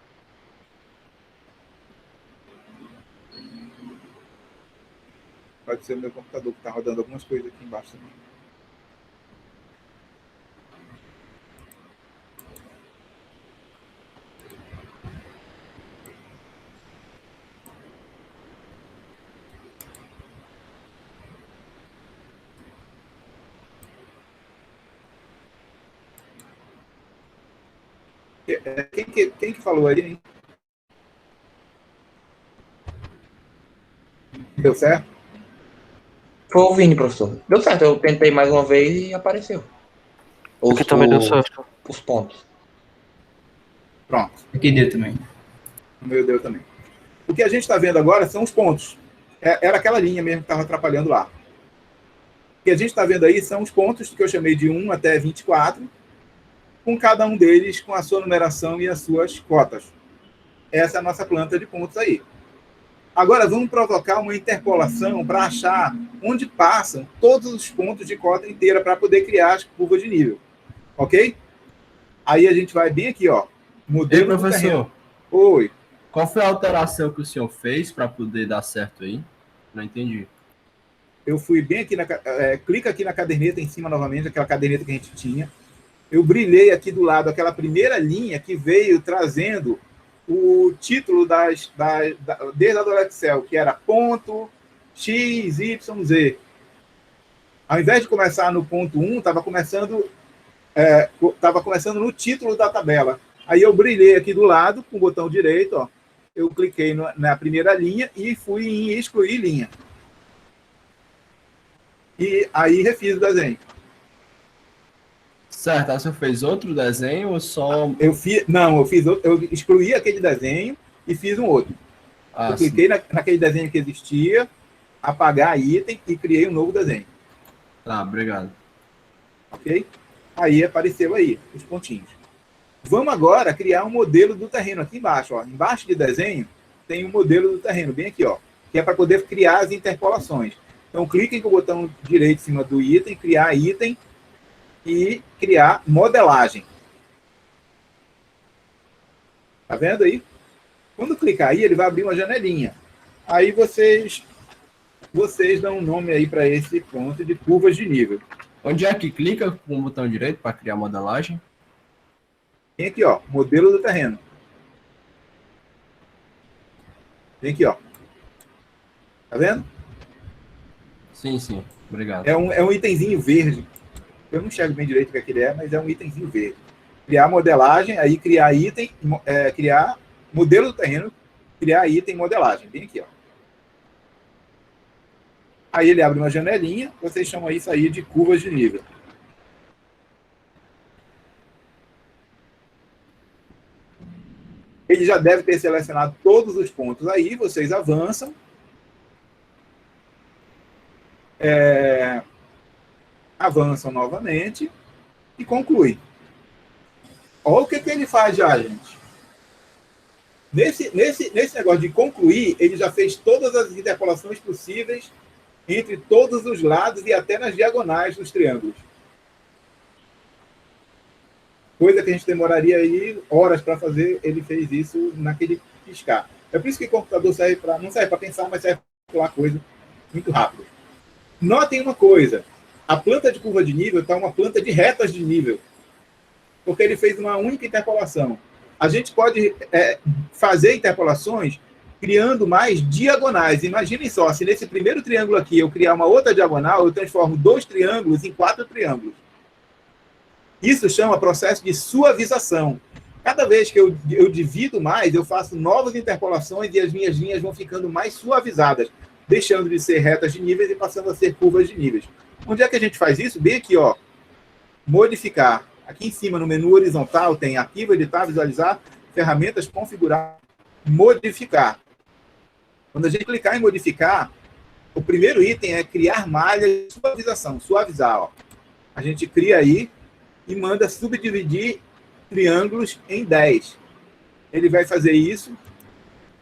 Pode ser o meu computador que está rodando algumas coisas aqui embaixo também. Quem que falou aí, hein? Deu certo? Foi o Vini, professor. Deu certo, eu tentei mais uma vez e apareceu. Aqui também deu certo. Os pontos. Pronto. Aqui deu também. O meu deu também. O que a gente está vendo agora são os pontos. Era aquela linha mesmo que estava atrapalhando lá. O que a gente está vendo aí são os pontos que eu chamei de 1 até 24, com cada um deles com a sua numeração e as suas cotas. Essa é a nossa planta de pontos aí. Agora vamos provocar uma interpolação para achar onde passam todos os pontos de cota inteira para poder criar as curvas de nível. Ok? Aí a gente vai bem aqui, ó. Modelo Ei, professor. do terreno. Oi. Qual foi a alteração que o senhor fez para poder dar certo aí? Não entendi. Eu fui bem aqui, clica aqui na caderneta em cima novamente, aquela caderneta que a gente tinha. Eu brilhei aqui do lado aquela primeira linha que veio trazendo o título desde a do Excel, que era ponto X, Y, Z. Ao invés de começar no ponto 1, estava começando no título da tabela. Aí eu brilhei aqui do lado, com o botão direito, ó. Eu cliquei na primeira linha e fui em excluir linha. E aí refiz o desenho. Certo, aí você fez outro desenho ou só... Eu excluí aquele desenho e fiz um outro. Eu cliquei naquele desenho que existia, apagar item e criei um novo desenho. Tá, obrigado. Ok? Aí apareceu aí os pontinhos. Vamos agora criar um modelo do terreno aqui embaixo. Ó. Embaixo de desenho tem um modelo do terreno, bem aqui, ó, que é para poder criar as interpolações. Então, cliquem com o botão direito em cima do item, criar item e criar modelagem. Tá vendo aí? Quando clicar aí, ele vai abrir uma janelinha. Aí vocês dão um nome aí para esse ponto de curvas de nível. Onde é que clica com o botão direito para criar modelagem? Tem aqui, ó, modelo do terreno. Tem aqui, ó. Tá vendo? Sim, obrigado. É um itemzinho verde. Eu não enxergo bem direito o que é que ele é, mas é um itemzinho verde. Criar modelagem, aí criar item, criar modelo do terreno, criar item modelagem. Bem aqui, ó. Aí ele abre uma janelinha, vocês chamam isso aí de curvas de nível. Ele já deve ter selecionado todos os pontos aí, vocês avançam. Avançam novamente e concluem. Olha o que ele faz já, gente. Nesse negócio de concluir, ele já fez todas as interpolações possíveis entre todos os lados e até nas diagonais dos triângulos. Coisa que a gente demoraria aí horas para fazer, ele fez isso naquele piscar. É por isso que o computador não serve para pensar, mas serve para calcular coisa muito rápido. Notem uma coisa, a planta de curva de nível está uma planta de retas de nível, porque ele fez uma única interpolação. A gente pode fazer interpolações criando mais diagonais. Imaginem só, se nesse primeiro triângulo aqui eu criar uma outra diagonal, eu transformo 2 triângulos em 4 triângulos. Isso chama processo de suavização. Cada vez que eu divido mais, eu faço novas interpolações e as minhas linhas vão ficando mais suavizadas, deixando de ser retas de níveis e passando a ser curvas de níveis. Onde é que a gente faz isso? Bem aqui, ó. Modificar. Aqui em cima, no menu horizontal, tem arquivo, editar, visualizar, ferramentas, configurar, modificar. Quando a gente clicar em modificar, o primeiro item é criar malha de suavização, suavizar. Ó. A gente cria aí e manda subdividir triângulos em 10. Ele vai fazer isso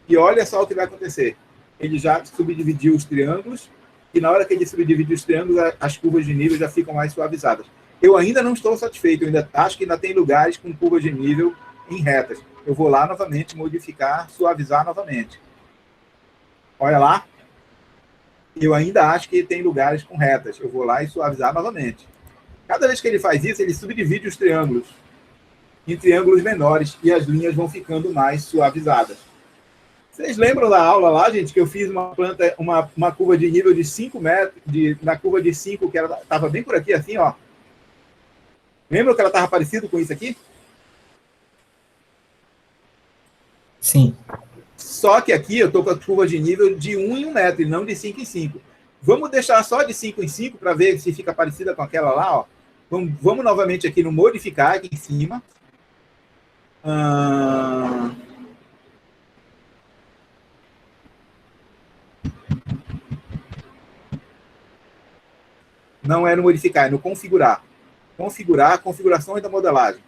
e olha só o que vai acontecer. Ele já subdividiu os triângulos e na hora que ele subdividir os triângulos, as curvas de nível já ficam mais suavizadas. Eu ainda não estou satisfeito, eu ainda acho que ainda tem lugares com curvas de nível em retas. Eu vou lá novamente modificar, suavizar novamente. Olha lá. Eu ainda acho que tem lugares com retas. Eu vou lá e suavizar novamente. Cada vez que ele faz isso, ele subdivide os triângulos em triângulos menores e as linhas vão ficando mais suavizadas. Vocês lembram da aula lá, gente, que eu fiz uma curva de nível de 5 metros, na curva de 5, que ela estava bem por aqui, assim, ó. Lembra que ela estava parecida com isso aqui? Sim. Só que aqui eu estou com a curva de nível de 1 em 1 metro, e não de 5 em 5. Vamos deixar só de 5 em 5 para ver se fica parecida com aquela lá, ó. Vamos novamente aqui no modificar, aqui em cima. Não é no modificar, é no configurar. Configurar, configurações da modelagem.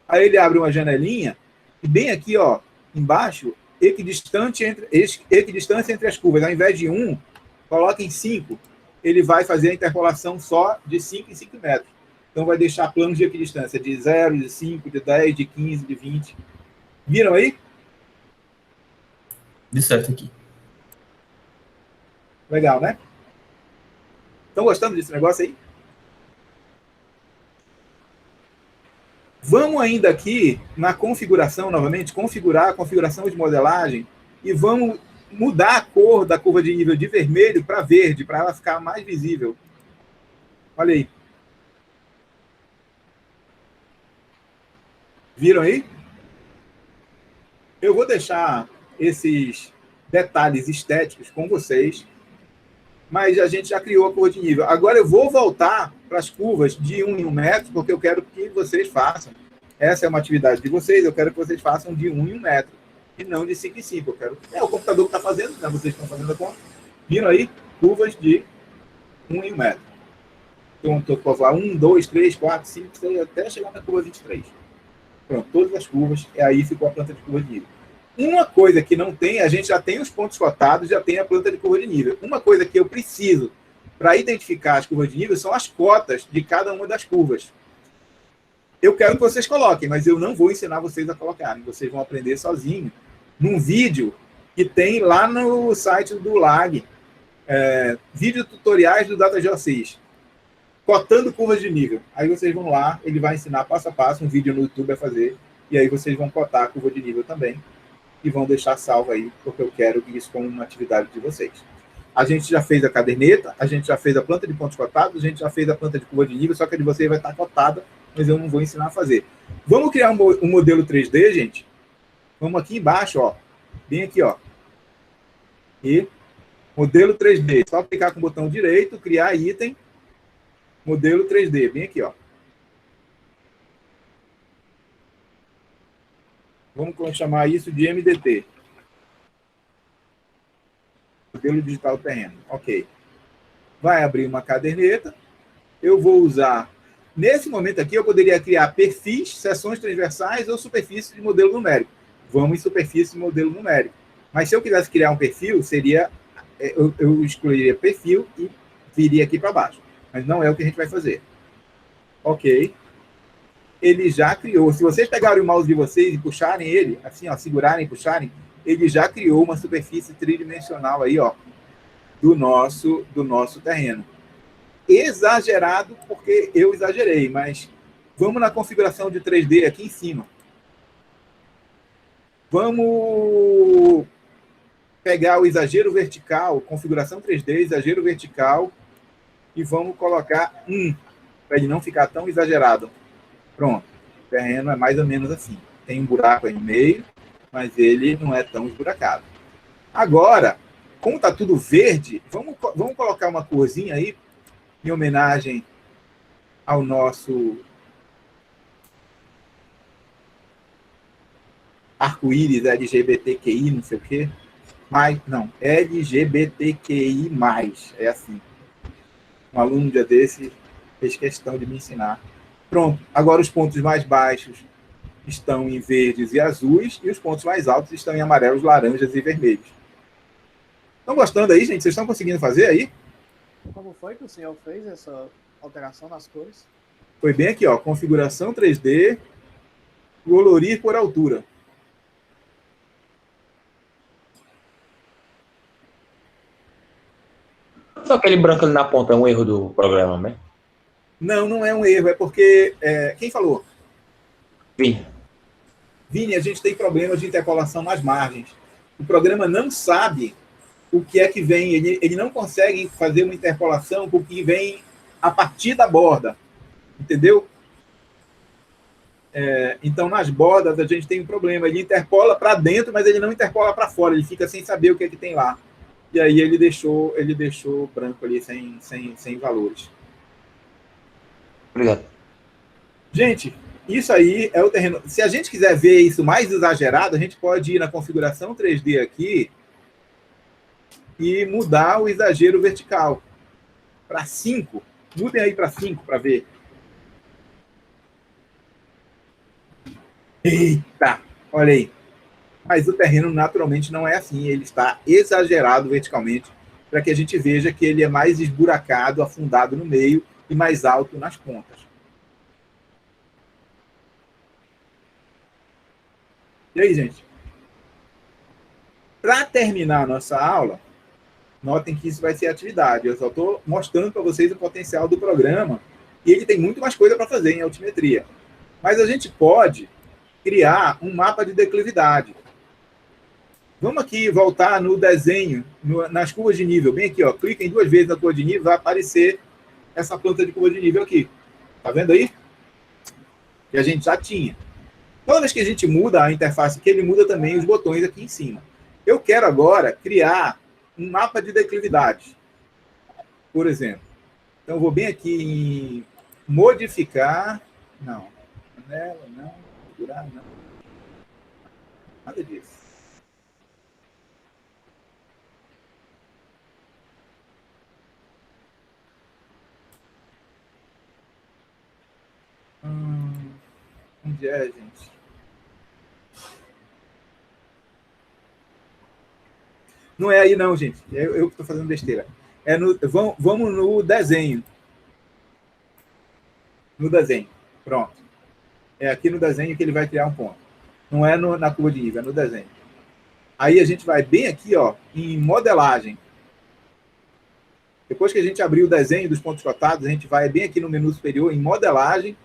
Aí ele abre uma janelinha e bem aqui, ó, embaixo, equidistância entre as curvas. Ao invés de 1, coloca em 5. Ele vai fazer a interpolação só de 5 em 5 metros. Então vai deixar planos de equidistância de 0, de 5, de 10, de 15, de 20. Viram aí? De certo aqui. Legal, né? Estão gostando desse negócio aí? Vamos ainda aqui na configuração, novamente, configurar a configuração de modelagem e vamos mudar a cor da curva de nível de vermelho para verde, para ela ficar mais visível. Olha aí. Viram aí? Eu vou deixar esses detalhes estéticos com vocês, mas a gente já criou a curva de nível. Agora eu vou voltar para as curvas de 1 em 1 metro, porque eu quero que vocês façam. Essa é uma atividade de vocês, eu quero que vocês façam de 1 em 1 metro, e não de 5 em 5. Eu quero... É o computador que está fazendo, né? Vocês estão fazendo a conta. Viram aí? Curvas de 1 em 1 metro. Então, estou povoar 1, 2, 3, 4, 5, 6, até chegar na curva 23. Pronto, todas as curvas, e aí ficou a planta de curva de nível. Uma coisa que não tem, a gente já tem os pontos cotados, já tem a planta de curva de nível. Uma coisa que eu preciso para identificar as curvas de nível são as cotas de cada uma das curvas. Eu quero que vocês coloquem, mas eu não vou ensinar vocês a colocarem. Vocês vão aprender sozinhos num vídeo que tem lá no site do LAG, vídeo tutoriais do DataGeoSys, cotando curvas de nível. Aí vocês vão lá, ele vai ensinar passo a passo, um vídeo no YouTube a fazer, e aí vocês vão cotar a curva de nível também. E vão deixar salvo aí, porque eu quero isso como uma atividade de vocês. A gente já fez a caderneta, a gente já fez a planta de pontos cotados, a gente já fez a planta de curva de nível, só que a de vocês vai estar cotada, mas eu não vou ensinar a fazer. Vamos criar um modelo 3D, gente? Vamos aqui embaixo, ó. Bem aqui, ó. E modelo 3D. Só clicar com o botão direito, criar item, modelo 3D. Bem aqui, ó. Vamos chamar isso de MDT. Modelo digital terreno. Ok. Vai abrir uma caderneta. Eu vou usar... Nesse momento aqui, eu poderia criar perfis, seções transversais ou superfície de modelo numérico. Vamos em superfície de modelo numérico. Mas se eu quisesse criar um perfil, seria... Eu excluiria perfil e viria aqui para baixo. Mas não é o que a gente vai fazer. Ok. Ele já criou. Se vocês pegarem o mouse de vocês e puxarem ele, assim, ó, segurarem e puxarem, ele já criou uma superfície tridimensional aí, ó, do nosso terreno. Exagerado, porque eu exagerei, mas vamos na configuração de 3D aqui em cima. Vamos pegar o exagero vertical, configuração 3D, exagero vertical, e vamos colocar 1, para ele não ficar tão exagerado. Pronto. terreno é mais ou menos assim. Tem um buraco aí no meio, mas ele não é tão esburacado. Agora, como está tudo verde, vamos colocar uma corzinha aí, em homenagem ao nosso arco-íris LGBTQI, não sei o quê. Mas, não, LGBTQI+, é assim. Um aluno dia desse fez questão de me ensinar. Pronto, agora os pontos mais baixos estão em verdes e azuis, e os pontos mais altos estão em amarelos, laranjas e vermelhos. Estão gostando aí, gente? Vocês estão conseguindo fazer aí? Como foi que o senhor fez essa alteração nas cores? Foi bem aqui, ó, configuração 3D, colorir por altura. Só aquele branco ali na ponta é um erro do programa, né? Não, não é um erro, é porque... quem falou? Vini. Vini, a gente tem problemas de interpolação nas margens. O programa não sabe o que é que vem, ele não consegue fazer uma interpolação com o que vem a partir da borda, entendeu? Então, nas bordas, a gente tem um problema. Ele interpola para dentro, mas ele não interpola para fora, ele fica sem saber o que é que tem lá. E aí ele deixou branco ali, sem valores. Obrigado. Gente, isso aí é o terreno. Se a gente quiser ver isso mais exagerado, a gente pode ir na configuração 3D aqui e mudar o exagero vertical para 5. Mudem aí para 5 para ver. Eita! Olha aí. Mas o terreno naturalmente não é assim. Ele está exagerado verticalmente para que a gente veja que ele é mais esburacado, afundado no meio e mais alto nas pontas. E aí, gente? Para terminar a nossa aula, notem que isso vai ser atividade. Eu só estou mostrando para vocês o potencial do programa e ele tem muito mais coisa para fazer em altimetria. Mas a gente pode criar um mapa de declividade. Vamos aqui voltar no desenho, nas curvas de nível. Bem aqui, ó, cliquem 2 vezes na curva de nível, vai aparecer essa planta de curva de nível aqui. Tá vendo aí? Que a gente já tinha. Toda vez que a gente muda a interface aqui, ele muda também os botões aqui em cima. Eu quero agora criar um mapa de declividade, por exemplo. Então, eu vou bem aqui em modificar. Não. Janela, não. Configurar, não. Nada disso. Onde é, gente? Não é aí não, gente. Eu que estou fazendo besteira. Vamos no desenho. No desenho. Pronto. É aqui no desenho que ele vai criar um ponto. Não é na curva de nível, é no desenho. Aí a gente vai bem aqui, ó, em modelagem. Depois que a gente abrir o desenho dos pontos cotados, a gente vai bem aqui no menu superior, em modelagem,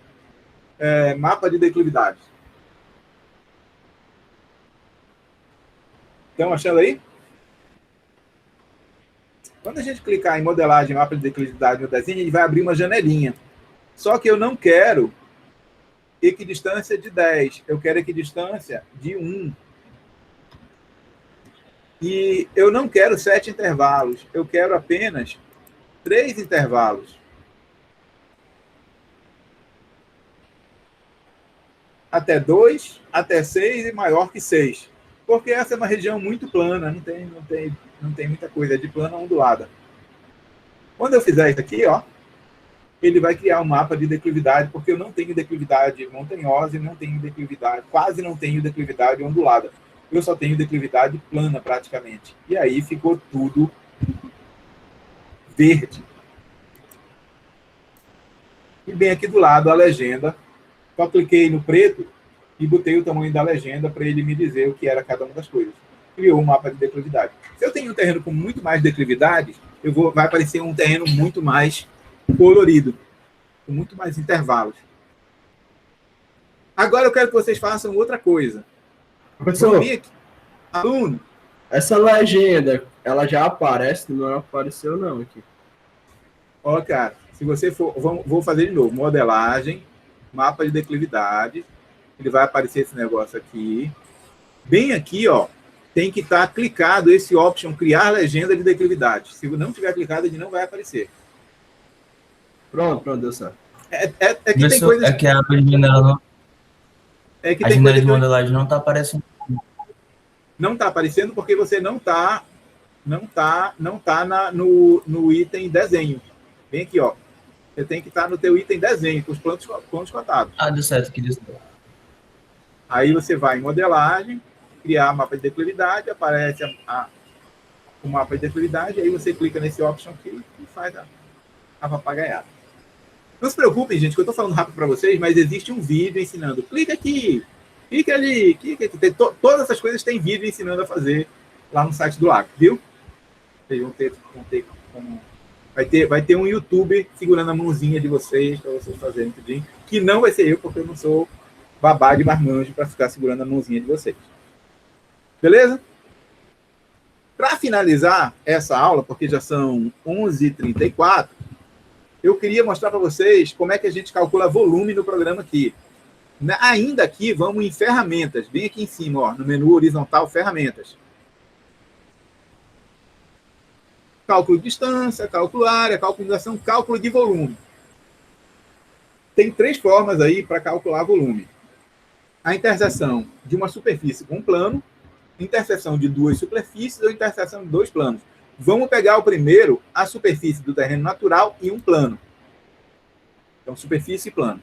mapa de declividade. Estão achando aí? Quando a gente clicar em modelagem, mapa de declividade no desenho, ele vai abrir uma janelinha. Só que eu não quero equidistância de 10, eu quero equidistância de 1. E eu não quero 7 intervalos, eu quero apenas 3 intervalos. Até 2, até 6 e maior que 6. Porque essa é uma região muito plana, não tem muita coisa, é de plana ondulada. Quando eu fizer isso aqui, ó, ele vai criar um mapa de declividade, porque eu não tenho declividade montanhosa e não tenho declividade, quase não tenho declividade ondulada. Eu só tenho declividade plana, praticamente. E aí ficou tudo verde. E bem aqui do lado a legenda. Só cliquei no preto e botei o tamanho da legenda para ele me dizer o que era cada uma das coisas. Criou um mapa de declividade. Se eu tenho um terreno com muito mais declividades, vai aparecer um terreno muito mais colorido, com muito mais intervalos. Agora eu quero que vocês façam outra coisa. Professor, aluno, essa legenda, ela já aparece, não apareceu não aqui. Ó, cara, se você for, vou fazer de novo, modelagem, mapa de declividade, ele vai aparecer esse negócio aqui. Bem aqui, ó, tem que estar clicado esse option, criar legenda de declividade. Se não tiver clicado, ele não vai aparecer. Pronto, deu certo. É que tem coisas... É que a janela não... É que a tem janela coisa de que modelagem não está aparecendo. não está aparecendo porque você não tá no item desenho. Vem aqui, ó. Você tem que estar no teu item desenho, com os planos cotados. Ah, deu certo, que deu certo. Aí você vai em modelagem, criar mapa de declividade, aparece o mapa de declividade, aí você clica nesse option aqui e faz a papagaiada. Não se preocupem, gente, que eu estou falando rápido para vocês, mas existe um vídeo ensinando. Clica aqui, clica ali, clica aqui. Todas essas coisas tem vídeo ensinando a fazer lá no site do Lago, viu? Vocês vão ter como... Vai ter um YouTube segurando a mãozinha de vocês, para vocês fazerem tudinho, que não vai ser eu, porque eu não sou babá de marmanjo para ficar segurando a mãozinha de vocês. Beleza? Para finalizar essa aula, porque já são 11h34, eu queria mostrar para vocês como é que a gente calcula volume no programa aqui. Ainda aqui, vamos em ferramentas, bem aqui em cima, ó, no menu horizontal, ferramentas. Cálculo de distância, cálculo área, cálculo de ação, cálculo de volume. Tem 3 formas aí para calcular volume. A interseção de uma superfície com um plano, interseção de 2 superfícies ou interseção de 2 planos. Vamos pegar o primeiro, a superfície do terreno natural e um plano. Então, superfície e plano.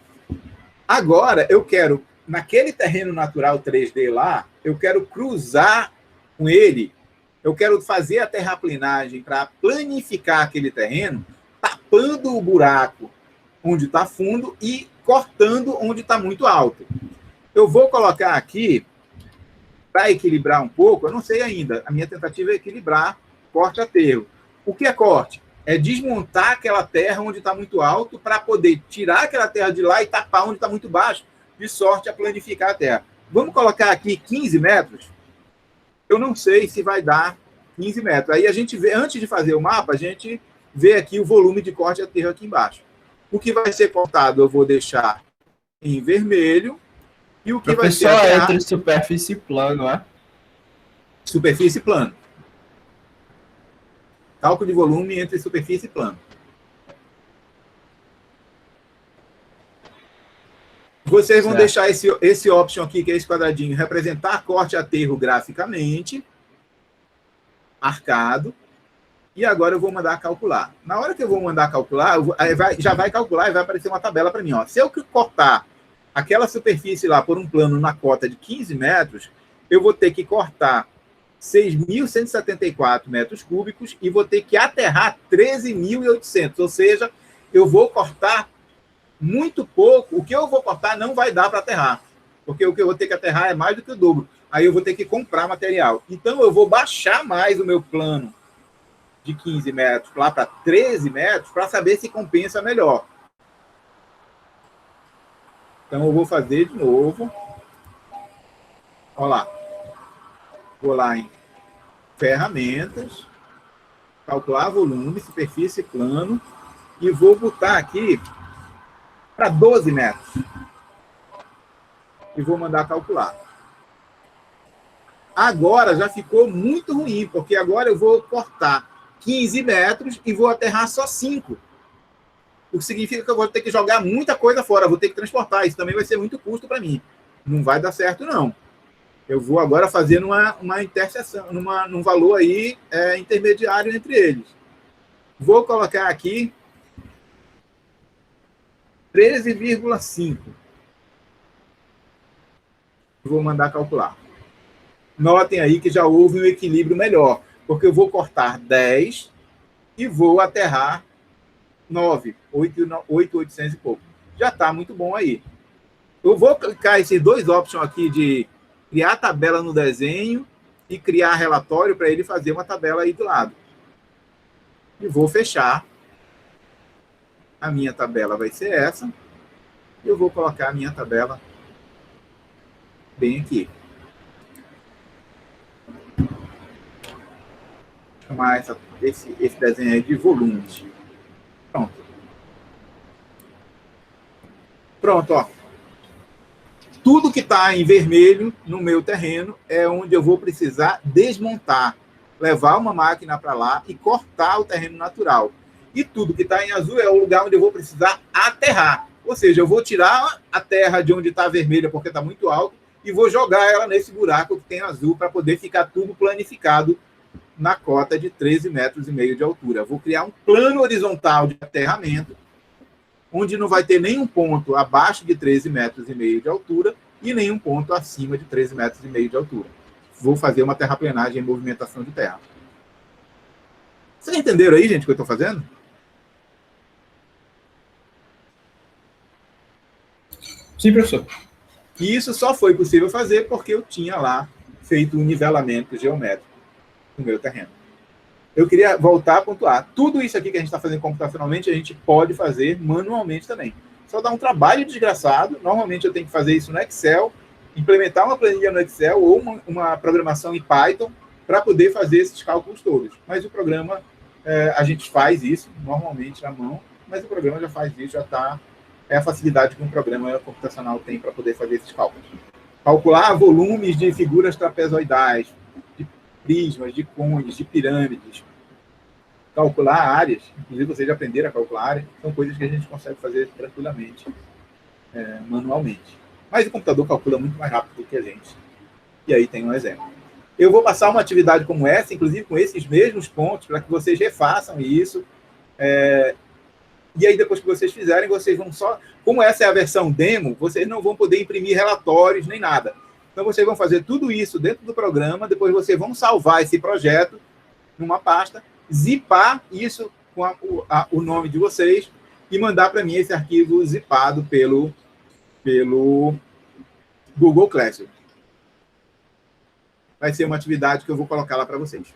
Agora, eu quero, naquele terreno natural 3D lá, eu quero cruzar com ele, eu quero fazer a terraplenagem para planificar aquele terreno, tapando o buraco onde está fundo e cortando onde está muito alto. Eu vou colocar aqui, para equilibrar um pouco, eu não sei ainda, a minha tentativa é equilibrar corte aterro. O que é corte? É desmontar aquela terra onde está muito alto para poder tirar aquela terra de lá e tapar onde está muito baixo, de sorte a planificar a terra. Vamos colocar aqui 15 metros? Eu não sei se vai dar 15 metros. Aí a gente vê, antes de fazer o mapa, a gente vê aqui o volume de corte aterro aqui embaixo. O que vai ser cortado eu vou deixar em vermelho. E o que vai ser entre superfície e plano, é? Superfície e plano. Cálculo de volume entre superfície e plano. Vocês vão deixar esse option aqui, que é esse quadradinho, representar corte aterro graficamente, arcado, e agora eu vou mandar calcular. Na hora que eu vou mandar calcular, já vai calcular e vai aparecer uma tabela para mim. Ó. Se eu cortar aquela superfície lá por um plano na cota de 15 metros, eu vou ter que cortar 6.174 metros cúbicos e vou ter que aterrar 13.800, ou seja, eu vou cortar muito pouco. O que eu vou cortar não vai dar para aterrar, porque o que eu vou ter que aterrar é mais do que o dobro. Aí eu vou ter que comprar material. Então eu vou baixar mais o meu plano de 15 metros lá para 13 metros para saber se compensa melhor. Então eu vou fazer de novo. Olha lá. Vou lá em ferramentas, calcular volume, superfície plano, e vou botar aqui para 12 metros. E vou mandar calcular. Agora já ficou muito ruim, porque agora eu vou cortar 15 metros e vou aterrar só 5. O que significa que eu vou ter que jogar muita coisa fora, vou ter que transportar. Isso também vai ser muito custo para mim. Não vai dar certo, não. Eu vou agora fazer uma interseção, num valor aí intermediário entre eles. Vou colocar aqui 13,5. Vou mandar calcular. Notem aí que já houve um equilíbrio melhor, porque eu vou cortar 10 e vou aterrar 9, 8.800 e pouco. Já está muito bom aí. Eu vou clicar esses 2 options aqui de criar tabela no desenho e criar relatório para ele fazer uma tabela aí do lado. E vou fechar. A minha tabela vai ser essa. Eu vou colocar a minha tabela bem aqui. Vou chamar esse desenho aí de volumes. Pronto. Pronto, ó. tudo que está em vermelho no meu terreno é onde eu vou precisar desmontar, levar uma máquina para lá e cortar o terreno natural. E tudo que está em azul é o lugar onde eu vou precisar aterrar. Ou seja, eu vou tirar a terra de onde está vermelha porque está muito alto e vou jogar ela nesse buraco que tem azul para poder ficar tudo planificado na cota de 13,5 metros de altura. Vou criar um plano horizontal de aterramento, onde não vai ter nenhum ponto abaixo de 13,5 metros de altura e nenhum ponto acima de 13,5 metros de altura. Vou fazer uma terraplenagem em movimentação de terra. Vocês entenderam aí, gente, o que eu estou fazendo? Sim, professor. E isso só foi possível fazer porque eu tinha lá feito um nivelamento geométrico no meu terreno. Eu queria voltar a pontuar. Tudo isso aqui que a gente está fazendo computacionalmente, a gente pode fazer manualmente também. Só dá um trabalho desgraçado. Normalmente eu tenho que fazer isso no Excel, implementar uma planilha no Excel ou uma programação em Python para poder fazer esses cálculos todos. Mas o programa, a gente faz isso normalmente na mão, mas o programa já faz isso, já está... É a facilidade que um programa computacional tem para poder fazer esses cálculos. Calcular volumes de figuras trapezoidais, de prismas, de cones, de pirâmides. Calcular áreas, inclusive vocês já aprenderam a calcular áreas, são coisas que a gente consegue fazer tranquilamente, manualmente. Mas o computador calcula muito mais rápido do que a gente. E aí tem um exemplo. Eu vou passar uma atividade como essa, inclusive com esses mesmos pontos, para que vocês refaçam isso. E aí, depois que vocês fizerem, vocês vão só... Como essa é a versão demo, vocês não vão poder imprimir relatórios nem nada. Então, vocês vão fazer tudo isso dentro do programa, depois vocês vão salvar esse projeto numa pasta, zipar isso com o nome de vocês e mandar para mim esse arquivo zipado pelo Google Classroom. Vai ser uma atividade que eu vou colocar lá para vocês.